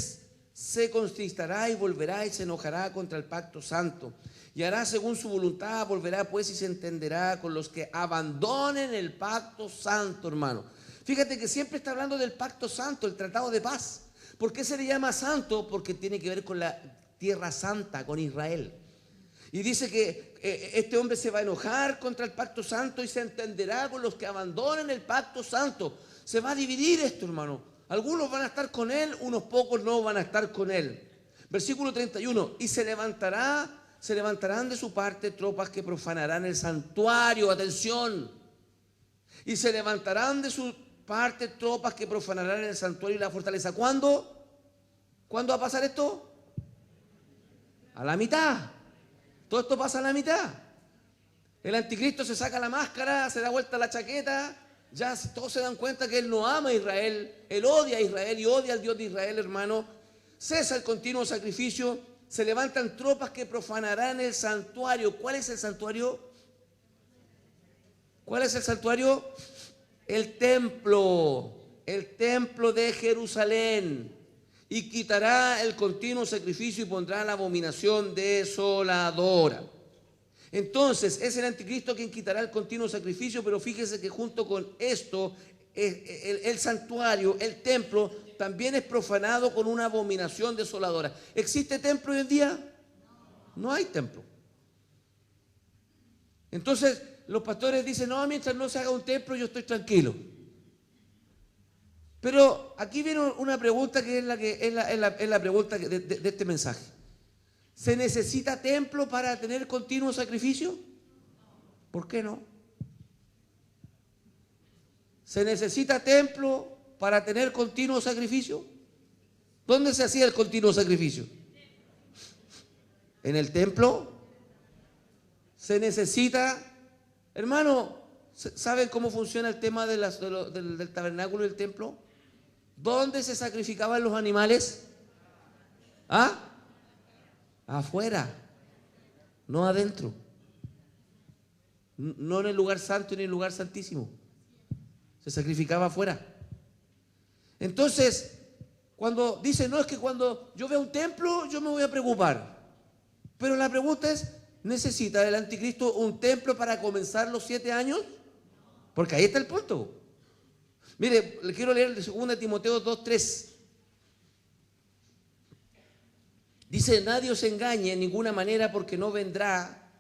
se contristará y volverá y se enojará contra el pacto santo. Y hará según su voluntad, volverá pues y se entenderá con los que abandonen el pacto santo, hermano. Fíjate que siempre está hablando del pacto santo, el tratado de paz. ¿Por qué se le llama santo? Porque tiene que ver con la tierra santa, con Israel. Y dice que este hombre se va a enojar contra el pacto santo y se entenderá con los que abandonen el pacto santo. Se va a dividir esto, hermano. Algunos van a estar con él, unos pocos no van a estar con él. Versículo 31. Y se levantarán de su parte tropas que profanarán el santuario. Atención. Y se levantarán de su parte tropas que profanarán el santuario y la fortaleza. ¿Cuándo? ¿Cuándo va a pasar esto? A la mitad. Todo esto pasa a la mitad. El anticristo se saca la máscara, se da vuelta la chaqueta. Ya todos se dan cuenta que él no ama a Israel. Él odia a Israel y odia al Dios de Israel, hermano. Cesa el continuo sacrificio. Se levantan tropas que profanarán el santuario. ¿Cuál es el santuario? ¿Cuál es el santuario? El templo de Jerusalén. Y quitará el continuo sacrificio y pondrá la abominación desoladora. Entonces es el anticristo quien quitará el continuo sacrificio, pero fíjese que junto con esto el santuario, el templo, también es profanado con una abominación desoladora. ¿Existe templo hoy en día? No hay templo. Entonces los pastores dicen: no, mientras no se haga un templo yo estoy tranquilo. Pero aquí viene una pregunta que es la pregunta de este mensaje. ¿Se necesita templo para tener continuo sacrificio? ¿Por qué no? ¿Se necesita templo para tener continuo sacrificio? ¿Dónde se hacía el continuo sacrificio? ¿En el templo? ¿Se necesita? Hermano, ¿saben cómo funciona el tema del tabernáculo y el templo? ¿Dónde se sacrificaban los animales? ¿Ah? Afuera, no adentro. No en el lugar santo ni en el lugar santísimo. Se sacrificaba afuera. Entonces, cuando dicen: no, es que cuando yo vea un templo yo me voy a preocupar. Pero la pregunta es: ¿necesita el anticristo un templo para comenzar los 7 años? Porque ahí está el punto. Mire, le quiero leer de 2 Timoteo 2:3. Dice: nadie os engañe en ninguna manera, porque no vendrá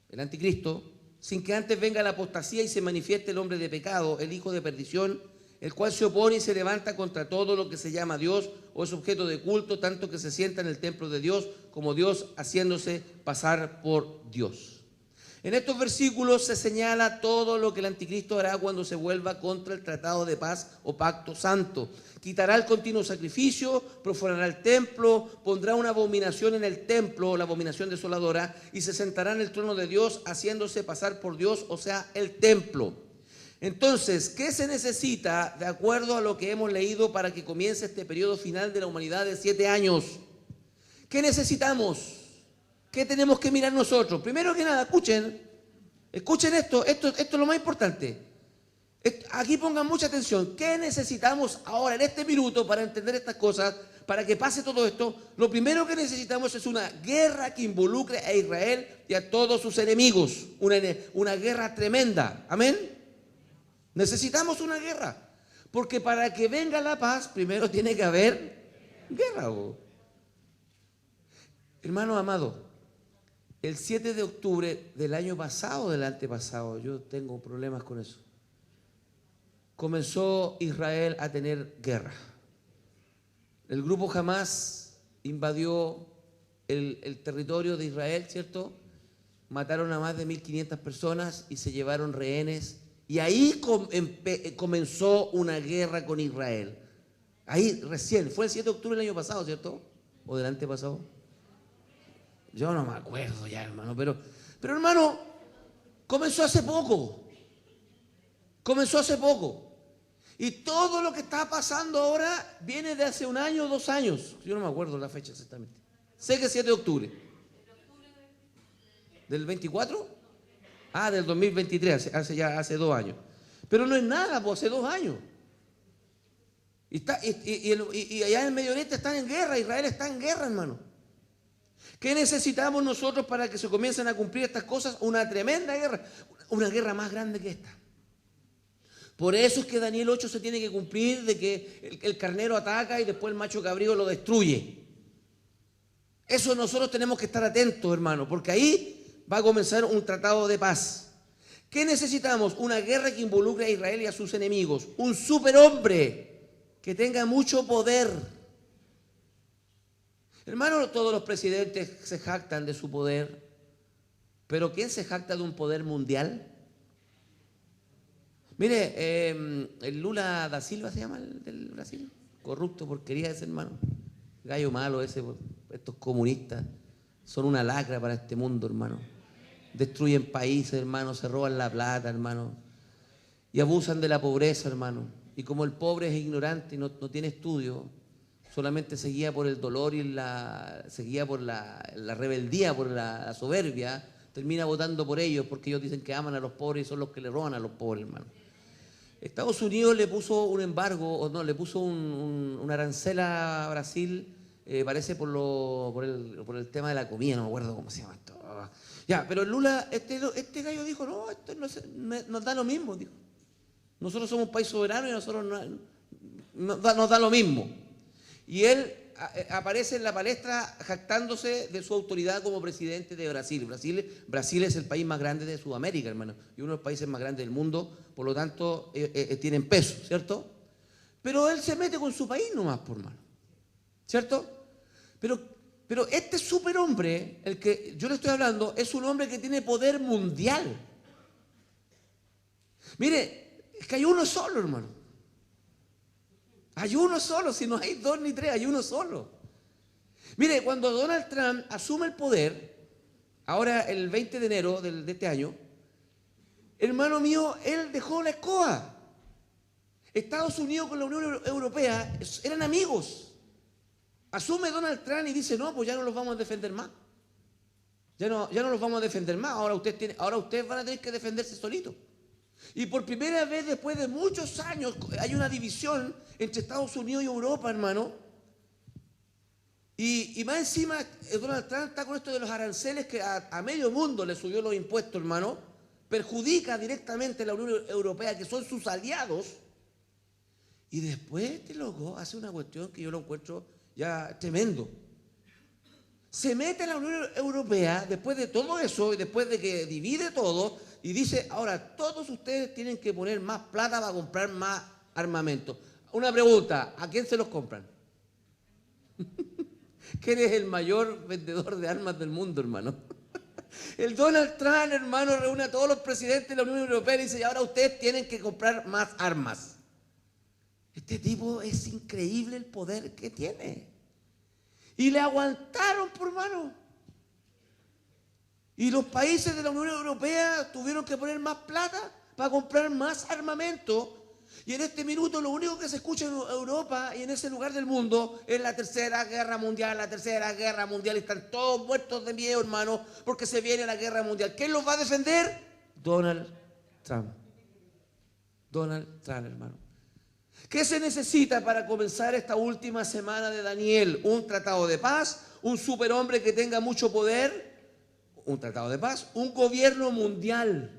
el anticristo sin que antes venga la apostasía y se manifieste el hombre de pecado, el hijo de perdición, el cual se opone y se levanta contra todo lo que se llama Dios o es objeto de culto, tanto que se sienta en el templo de Dios como Dios, haciéndose pasar por Dios. En estos versículos se señala todo lo que el anticristo hará cuando se vuelva contra el tratado de paz o pacto santo. Quitará el continuo sacrificio, profanará el templo, pondrá una abominación en el templo, la abominación desoladora, y se sentará en el trono de Dios, haciéndose pasar por Dios, o sea, el templo. Entonces, ¿qué se necesita de acuerdo a lo que hemos leído para que comience este periodo final de la humanidad de 7 años? ¿Qué necesitamos? ¿Qué tenemos que mirar nosotros? Primero que nada, escuchen esto es lo más importante. Aquí pongan mucha atención. ¿Qué necesitamos ahora en este minuto para entender estas cosas, para que pase todo esto? Lo primero que necesitamos es una guerra que involucre a Israel y a todos sus enemigos. Una guerra tremenda. ¿Amén? Necesitamos una guerra. Porque para que venga la paz, primero tiene que haber guerra. Hermano amado, el 7 de octubre del año pasado, del antepasado, yo tengo problemas con eso, comenzó Israel a tener guerra. El grupo Hamás invadió el territorio de Israel, ¿cierto? Mataron a más de 1.500 personas y se llevaron rehenes. Y ahí comenzó una guerra con Israel. Ahí recién, fue el 7 de octubre del año pasado, ¿cierto? ¿O del antepasado? Yo no me acuerdo ya, hermano, pero hermano, comenzó hace poco. Y todo lo que está pasando ahora viene de hace 1 año o 2 años. Yo no me acuerdo la fecha exactamente. Sé que es 7 de octubre. ¿Del 24? Ah, del 2023, hace 2 años. Pero no es nada, pues hace 2 años. Y allá en el Medio Oriente están en guerra, Israel está en guerra, hermano. ¿Qué necesitamos nosotros para que se comiencen a cumplir estas cosas? Una tremenda guerra, una guerra más grande que esta. Por eso es que Daniel 8 se tiene que cumplir, de que el carnero ataca y después el macho cabrío lo destruye. Eso nosotros tenemos que estar atentos, hermano, porque ahí va a comenzar un tratado de paz. ¿Qué necesitamos? Una guerra que involucre a Israel y a sus enemigos. Un superhombre que tenga mucho poder. Hermano, todos los presidentes se jactan de su poder, pero ¿quién se jacta de un poder mundial? Mire, el Lula da Silva se llama el del Brasil, corrupto, porquería ese hermano, gallo malo ese, estos comunistas son una lacra para este mundo, hermano. Destruyen países, hermano, se roban la plata, hermano, y abusan de la pobreza, hermano. Y como el pobre es ignorante y no tiene estudio, solamente se guía por el dolor y se guía por la rebeldía, por la soberbia, termina votando por ellos porque ellos dicen que aman a los pobres y son los que le roban a los pobres, hermano. Estados Unidos le puso un embargo, o no, le puso un arancel a Brasil, parece por el tema de la comida, no me acuerdo cómo se llama esto. Ya, pero el Lula, este gallo dijo, no, esto nos da lo mismo, dijo. Nosotros somos un país soberano y a nosotros nos da lo mismo. Y él aparece en la palestra jactándose de su autoridad como presidente de Brasil. Brasil es el país más grande de Sudamérica, hermano, y uno de los países más grandes del mundo, por lo tanto, tienen peso, ¿cierto? Pero él se mete con su país nomás, por mano, ¿cierto? Pero este superhombre, el que yo le estoy hablando, es un hombre que tiene poder mundial. Mire, es que hay uno solo, hermano. Hay uno solo, si no hay 2 ni 3, hay uno solo. Mire, cuando Donald Trump asume el poder, ahora el 20 de enero de este año, hermano mío, él dejó la escoba. Estados Unidos con la Unión Europea eran amigos. Asume Donald Trump y dice, no, pues ya no los vamos a defender más. Ya no los vamos a defender más, ahora ustedes van a tener que defenderse solitos. Y por primera vez después de muchos años hay una división entre Estados Unidos y Europa, hermano. Y más encima Donald Trump está con esto de los aranceles que a medio mundo le subió los impuestos, hermano. Perjudica directamente a la Unión Europea, que son sus aliados. Y después este loco hace una cuestión que yo lo encuentro ya tremendo. Se mete en la Unión Europea después de todo eso y después de que divide todo y dice, ahora todos ustedes tienen que poner más plata para comprar más armamento. Una pregunta, ¿a quién se los compran? ¿Quién es el mayor vendedor de armas del mundo, hermano? El Donald Trump, hermano, reúne a todos los presidentes de la Unión Europea y dice, y ahora ustedes tienen que comprar más armas. Este tipo es increíble el poder que tiene. Y le aguantaron, por mano. Y los países de la Unión Europea tuvieron que poner más plata para comprar más armamento. Y en este minuto lo único que se escucha en Europa y en ese lugar del mundo es la Tercera Guerra Mundial, y están todos muertos de miedo, hermano, porque se viene la Guerra Mundial. ¿Quién los va a defender? Donald Trump. Donald Trump, hermano. ¿Qué se necesita para comenzar esta última semana de Daniel? Un tratado de paz, un superhombre que tenga mucho poder, un tratado de paz, un gobierno mundial.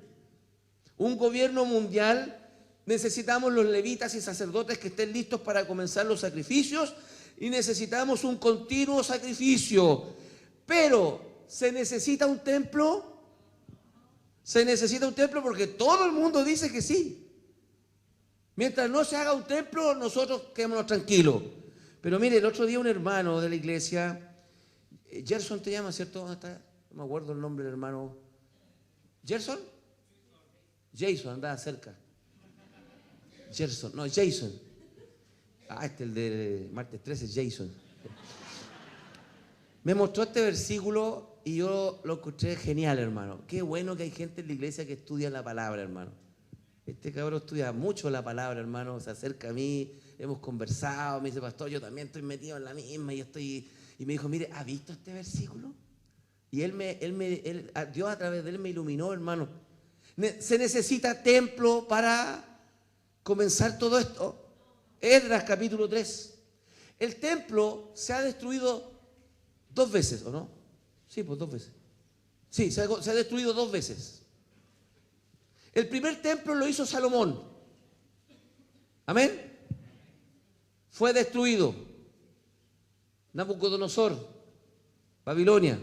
Un gobierno mundial. Necesitamos los levitas y sacerdotes que estén listos para comenzar los sacrificios y necesitamos un continuo sacrificio. Pero, ¿se necesita un templo? Se necesita un templo porque todo el mundo dice que sí. Mientras no se haga un templo, nosotros quedémonos tranquilos. Pero mire, el otro día un hermano de la iglesia, Gerson te llama, ¿cierto? ¿Dónde está? No me acuerdo el nombre del hermano. ¿Gerson? Jason, andaba cerca. Gerson, no, Jason. El de martes 13, Jason. Me mostró este versículo y yo lo escuché genial, hermano. Qué bueno que hay gente en la iglesia que estudia la palabra, hermano. Este cabrón estudia mucho la palabra, hermano, se acerca a mí, hemos conversado, me dice, pastor, yo también estoy metido en la misma y me dijo, mire, ¿ha visto este versículo? Y Dios a través de él me iluminó, hermano. ¿Se necesita templo para comenzar todo esto? Esdras capítulo 3. El templo se ha destruido 2 veces, ¿o no? Sí, pues 2 veces. Sí, se ha destruido 2 veces. El primer templo lo hizo Salomón. Amén. Fue destruido. Nabucodonosor, Babilonia.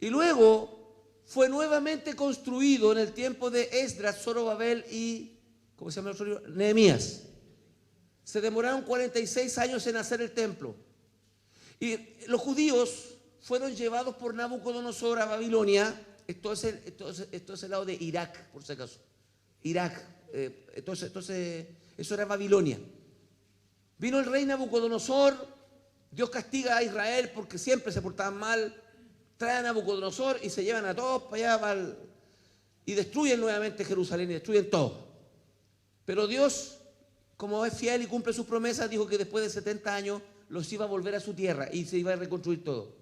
Y luego fue nuevamente construido en el tiempo de Esdras, Zorobabel y, ¿cómo se llama el otro libro? Nehemías. Se demoraron 46 años en hacer el templo. Y los judíos fueron llevados por Nabucodonosor a Babilonia. Esto es el lado de Irak, por si acaso. Irak. Entonces, eso era Babilonia. Vino el rey Nabucodonosor. Dios castiga a Israel porque siempre se portaban mal. Traen a Nabucodonosor y se llevan a todos para allá y destruyen nuevamente Jerusalén y destruyen todo. Pero Dios, como es fiel y cumple sus promesas, dijo que después de 70 años los iba a volver a su tierra y se iba a reconstruir todo.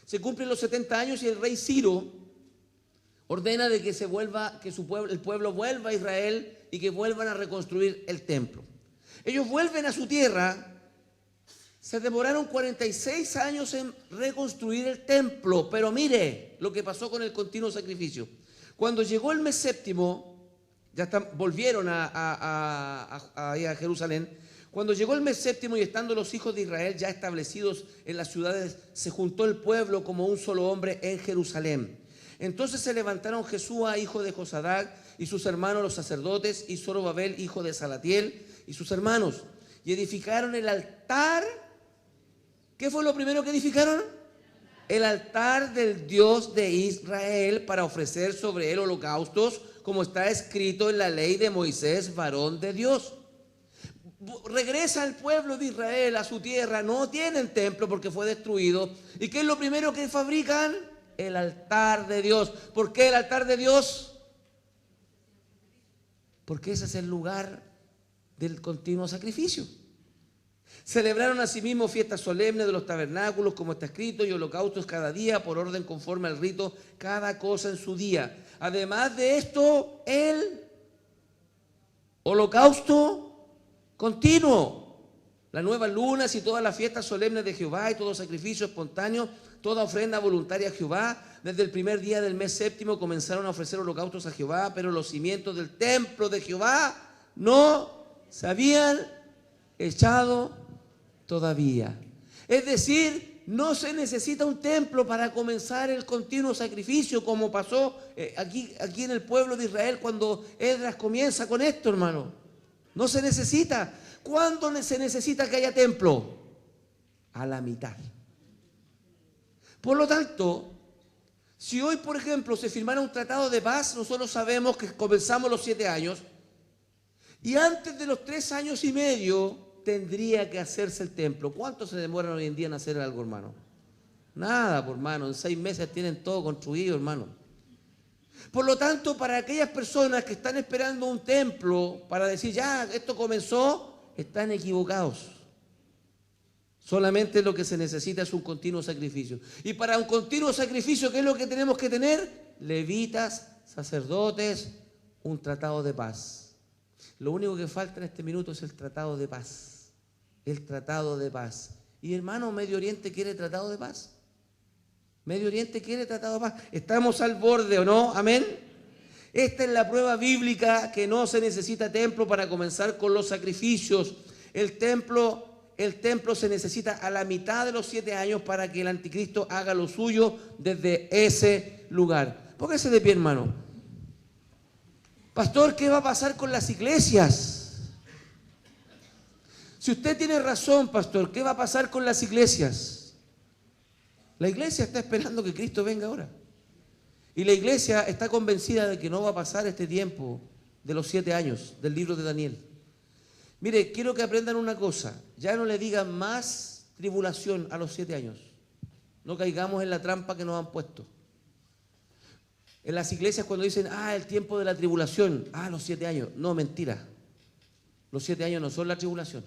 Se cumplen los 70 años y el rey Ciro ordena de que el pueblo vuelva a Israel y que vuelvan a reconstruir el templo. Ellos vuelven a su tierra. Se demoraron 46 años en reconstruir el templo, pero mire lo que pasó con el continuo sacrificio. Cuando llegó el mes séptimo, volvieron a Jerusalén. Cuando llegó el mes séptimo y estando los hijos de Israel ya establecidos en las ciudades, se juntó el pueblo como un solo hombre en Jerusalén. Entonces se levantaron Jesúa, hijo de Josadac, y sus hermanos los sacerdotes, y Zorobabel, hijo de Salatiel, y sus hermanos, y edificaron el altar. ¿Qué fue lo primero que edificaron? El altar del Dios de Israel para ofrecer sobre él holocaustos, como está escrito en la ley de Moisés, varón de Dios. Regresa el pueblo de Israel a su tierra, no tienen templo porque fue destruido. ¿Y qué es lo primero que fabrican? El altar de Dios. ¿Por qué el altar de Dios? Porque ese es el lugar del continuo sacrificio. Celebraron asimismo fiestas solemnes de los tabernáculos, como está escrito, y holocaustos cada día, por orden conforme al rito, cada cosa en su día. Además de esto, el holocausto continuo, las nuevas lunas y todas las fiestas solemnes de Jehová y todo sacrificio espontáneo, toda ofrenda voluntaria a Jehová. Desde el primer día del mes séptimo comenzaron a ofrecer holocaustos a Jehová, pero los cimientos del templo de Jehová no se habían echado todavía. Es decir, no se necesita un templo para comenzar el continuo sacrificio, como pasó aquí en el pueblo de Israel cuando Esdras comienza con esto, hermano. No se necesita. ¿Cuándo se necesita que haya templo? A la mitad. Por lo tanto, si hoy, por ejemplo, se firmara un tratado de paz, nosotros sabemos que comenzamos los 7 años y antes de los 3 años y medio tendría que hacerse el templo. ¿Cuánto se demoran hoy en día en hacer algo, hermano? Nada, por hermano. En 6 meses tienen todo construido, hermano. Por lo tanto, para aquellas personas que están esperando un templo para decir, ya, esto comenzó, están equivocados. Solamente lo que se necesita es un continuo sacrificio. Y para un continuo sacrificio, ¿qué es lo que tenemos que tener? Levitas, sacerdotes, un tratado de paz. Lo único que falta en este minuto es el tratado de paz. El tratado de paz. Y hermano, Medio Oriente quiere tratado de paz. Medio Oriente quiere tratado de paz. Estamos al borde, ¿o no? Amén. Esta es la prueba bíblica que no se necesita templo para comenzar con los sacrificios. El templo se necesita a la mitad de los 7 años para que el anticristo haga lo suyo desde ese lugar. Póngase de pie, hermano. Pastor, ¿qué va a pasar con las iglesias? Si usted tiene razón, pastor, ¿qué va a pasar con las iglesias? La iglesia está esperando que Cristo venga ahora. Y la iglesia está convencida de que no va a pasar este tiempo de los 7 años del libro de Daniel. Mire, quiero que aprendan una cosa. Ya no le digan más tribulación a los 7 años. No caigamos en la trampa que nos han puesto. En las iglesias cuando dicen, el tiempo de la tribulación, los 7 años. No, mentira. Los 7 años no son la tribulación.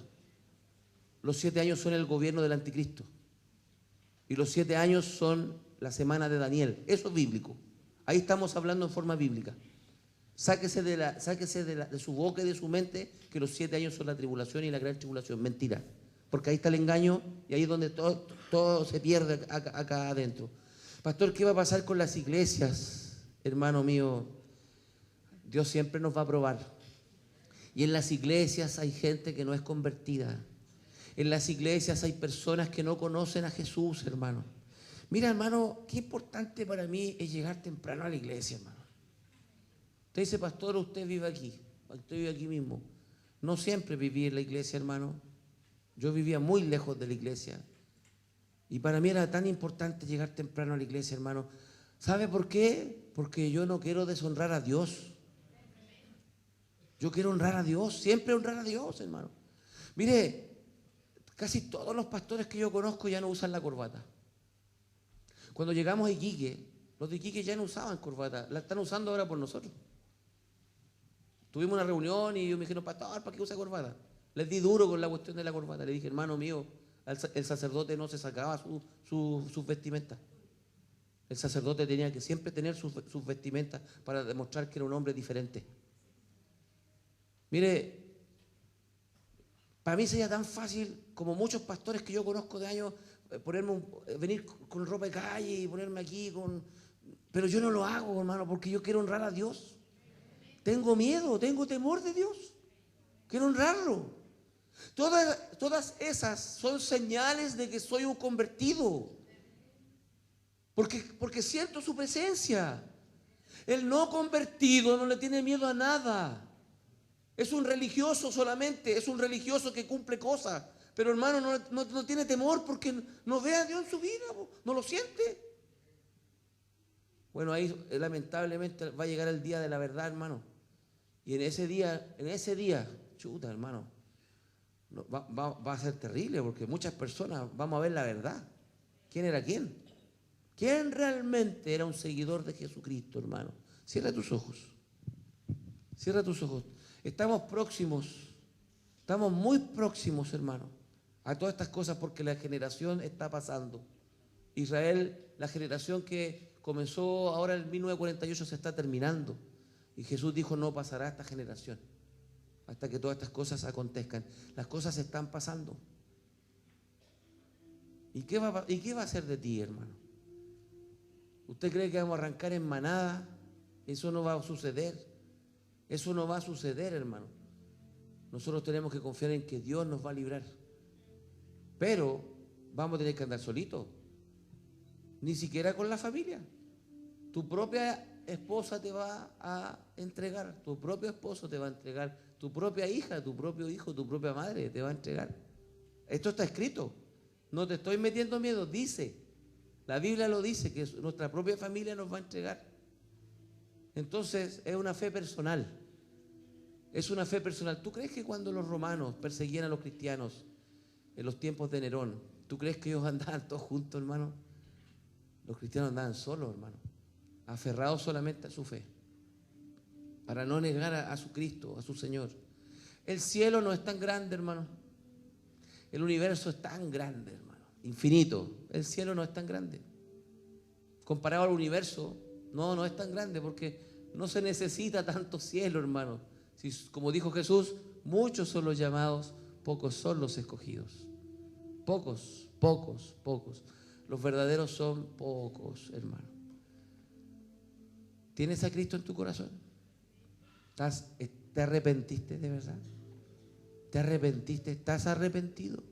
Los 7 años son el gobierno del anticristo. Y los 7 años son la semana de Daniel. Eso es bíblico. Ahí estamos hablando en forma bíblica. Sáquese de su boca y de su mente que los 7 años son la tribulación y la gran tribulación. Mentira. Porque ahí está el engaño y ahí es donde todo se pierde acá adentro. Pastor, ¿qué va a pasar con las iglesias? Hermano mío, Dios siempre nos va a probar. Y en las iglesias hay gente que no es convertida. En las iglesias hay personas que no conocen a Jesús, hermano. Mira, hermano, qué importante para mí es llegar temprano a la iglesia, hermano. Usted dice, pastor, usted vive aquí mismo. No siempre viví en la iglesia, hermano. Yo vivía muy lejos de la iglesia. Y para mí era tan importante llegar temprano a la iglesia, hermano. ¿Sabe por qué? Porque yo no quiero deshonrar a Dios. Yo quiero honrar a Dios, siempre honrar a Dios, hermano. Mire, casi todos los pastores que yo conozco ya no usan la corbata. Cuando llegamos a Iquique, los de Iquique ya no usaban corbata, la están usando ahora por nosotros. Tuvimos una reunión y yo me dijeron, pastor, ¿para qué usa corbata? Les di duro con la cuestión de la corbata. Le dije, hermano mío, el sacerdote no se sacaba sus vestimentas. El sacerdote tenía que siempre tener sus vestimentas para demostrar que era un hombre diferente. Mire, para mí sería tan fácil como muchos pastores que yo conozco de años venir con ropa de calle y ponerme aquí pero yo no lo hago, hermano, porque yo quiero honrar a Dios. Tengo miedo, tengo temor de Dios. Quiero honrarlo. Todas esas son señales de que soy un convertido. Porque siento su presencia. El no convertido no le tiene miedo a nada. Es un religioso solamente, es un religioso que cumple cosas. Pero hermano, no tiene temor porque no ve a Dios en su vida, no lo siente. Bueno, ahí lamentablemente va a llegar el día de la verdad, hermano. Y en ese día, chuta, hermano, va a ser terrible porque muchas personas vamos a ver la verdad. ¿Quién era quién? ¿Quién realmente era un seguidor de Jesucristo, hermano? Cierra tus ojos. Cierra tus ojos. Estamos muy próximos, hermano, a todas estas cosas porque la generación está pasando. Israel, la generación que comenzó ahora en 1948 se está terminando. Y Jesús dijo, no pasará esta generación hasta que todas estas cosas acontezcan. Las cosas están pasando. ¿Y qué va a hacer de ti, hermano? ¿Usted cree que vamos a arrancar en manada? Eso no va a suceder. Eso no va a suceder, hermano. Nosotros tenemos que confiar en que Dios nos va a librar. Pero vamos a tener que andar solitos. Ni siquiera con la familia. Tu propia esposa te va a entregar. Tu propio esposo te va a entregar. Tu propia hija, tu propio hijo, tu propia madre te va a entregar. Esto está escrito. No te estoy metiendo miedo. Dice. La Biblia lo dice, que nuestra propia familia nos va a entregar. Entonces es una fe personal. Es una fe personal. ¿Tú crees que cuando los romanos perseguían a los cristianos en los tiempos de Nerón, tú crees que ellos andaban todos juntos, hermano? Los cristianos andaban solos, hermano, aferrados solamente a su fe, para no negar a su Cristo, a su Señor. El cielo no es tan grande, hermano. El universo es tan grande, hermano, infinito. El cielo no es tan grande. Comparado al universo, no es tan grande porque no se necesita tanto cielo, hermano. Si, como dijo Jesús, muchos son los llamados, pocos son los escogidos. Pocos. Los verdaderos son pocos, hermano. ¿Tienes a Cristo en tu corazón? ¿Te arrepentiste de verdad? ¿Te arrepentiste? ¿Estás arrepentido?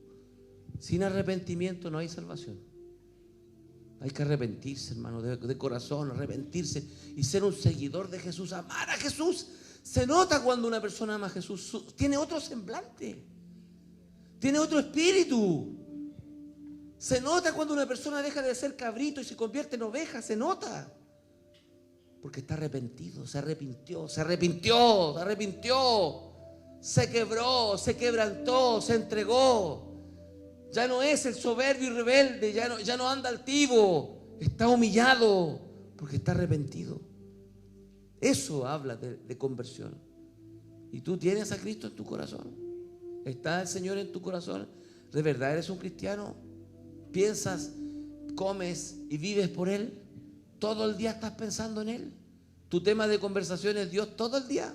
Sin arrepentimiento no hay salvación. Hay que arrepentirse, hermano, de corazón, arrepentirse y ser un seguidor de Jesús, amar a Jesús. Se nota cuando una persona ama a Jesús, tiene otro semblante, tiene otro espíritu. Se nota cuando una persona deja de ser cabrito y se convierte en oveja, se nota. Porque está arrepentido, se arrepintió, se quebró, se quebrantó, se entregó. Ya no es el soberbio y rebelde, ya no anda altivo, está humillado porque está arrepentido. Eso habla de conversión. Y tú tienes a Cristo en tu corazón. ¿Está el Señor en tu corazón? ¿De verdad eres un cristiano? ¿Piensas, comes y vives por Él? todo el día estás pensando en Él. Tu tema de conversación es Dios todo el día.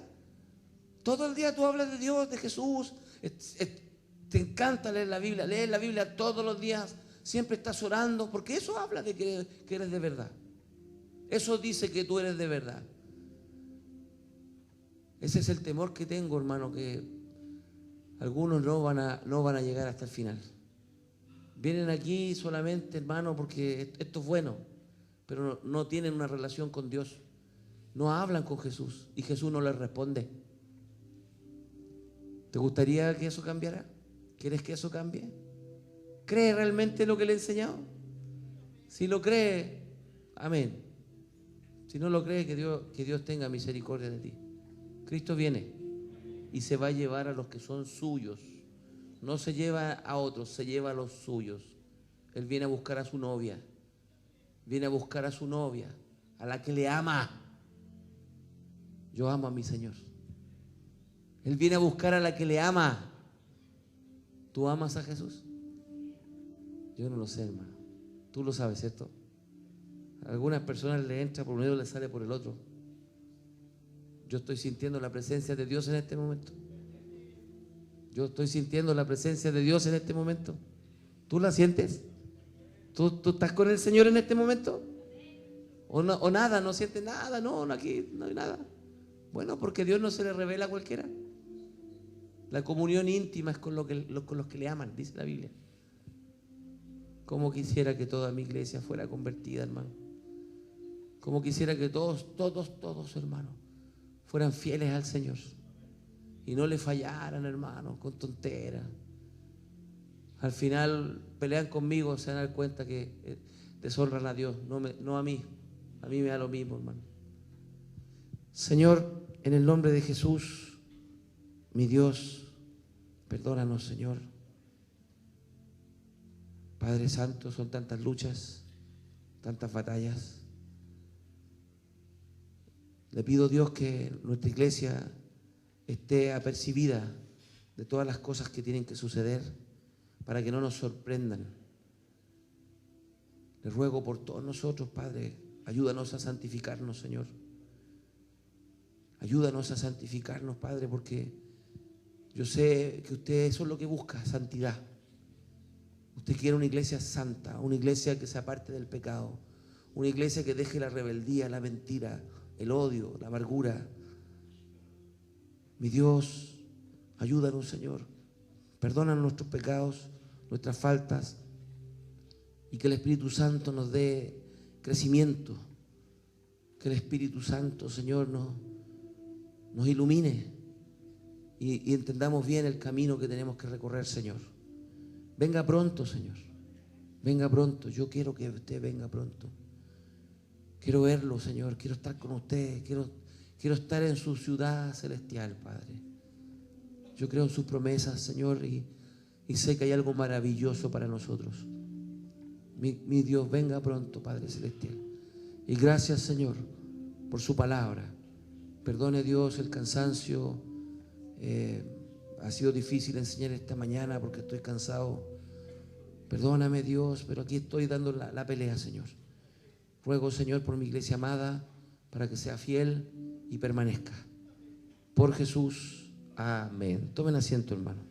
Todo el día tú hablas de Dios, de Jesús. Te encanta leer la Biblia. Lees la Biblia todos los días. Siempre estás orando, porque eso habla de que eres de verdad. Eso dice que tú eres de verdad. Ese es el temor que tengo, hermano, que algunos no van a llegar hasta el final. Vienen aquí solamente, hermano, porque esto es bueno, pero no tienen una relación con Dios. No hablan con Jesús y Jesús no les responde. ¿Te gustaría que eso cambiara? ¿Quieres que eso cambie? ¿Cree realmente lo que le he enseñado? Si lo cree, amén. Si no lo cree, que Dios tenga misericordia de ti. Cristo viene y se va a llevar a los que son suyos. No se lleva a otros, se lleva a los suyos. Él viene a buscar a su novia. Viene a buscar a su novia, a la que le ama. Yo amo a mi Señor. Él viene a buscar a la que le ama. ¿Tú amas a Jesús? Yo no lo sé, hermano. Tú lo sabes, ¿cierto? A algunas personas le entra por un lado y le sale por el otro. Yo estoy sintiendo la presencia de Dios en este momento. Yo estoy sintiendo la presencia de Dios en este momento. ¿Tú la sientes? ¿Tú estás con el Señor en este momento? ¿O nada? ¿No sientes nada? No, aquí no hay nada. Bueno, porque Dios no se le revela a cualquiera. La comunión íntima es con los que le aman, dice la Biblia. Como quisiera que toda mi iglesia fuera convertida, hermano. Como quisiera que todos, hermano, fueran fieles al Señor y no le fallaran, hermano, con tonteras. Al final pelean conmigo, se dan cuenta que deshonran a Dios, no a mí. A mí me da lo mismo, hermano. Señor, en el nombre de Jesús, mi Dios, perdónanos, Señor. Padre Santo, son tantas luchas, tantas batallas. Le pido, Dios, que nuestra iglesia esté apercibida de todas las cosas que tienen que suceder para que no nos sorprendan. Le ruego por todos nosotros, Padre, ayúdanos a santificarnos, Señor. Ayúdanos a santificarnos, Padre, porque yo sé que usted eso es lo que busca, santidad. Usted quiere una iglesia santa, una iglesia que se aparte del pecado, una iglesia que deje la rebeldía, la mentira, el odio, la amargura. Mi Dios, ayúdanos, Señor. Perdona nuestros pecados, nuestras faltas, y que el Espíritu Santo nos dé crecimiento. Que el Espíritu Santo, Señor, nos ilumine y entendamos bien el camino que tenemos que recorrer, Señor. Venga pronto, Señor. Venga pronto. Yo quiero que usted venga pronto. Quiero verlo, Señor. Quiero estar con usted. Quiero estar en su ciudad celestial, Padre. Yo creo en sus promesas, Señor, y sé que hay algo maravilloso para nosotros. Mi Dios, venga pronto, Padre celestial. Y gracias, Señor, por su palabra. Perdone, Dios, el cansancio. Ha sido difícil enseñar esta mañana porque estoy cansado. Perdóname, Dios, pero aquí estoy dando la pelea, Señor. Ruego, Señor, por mi iglesia amada, para que sea fiel y permanezca. Por Jesús, amén. Tomen asiento, hermano.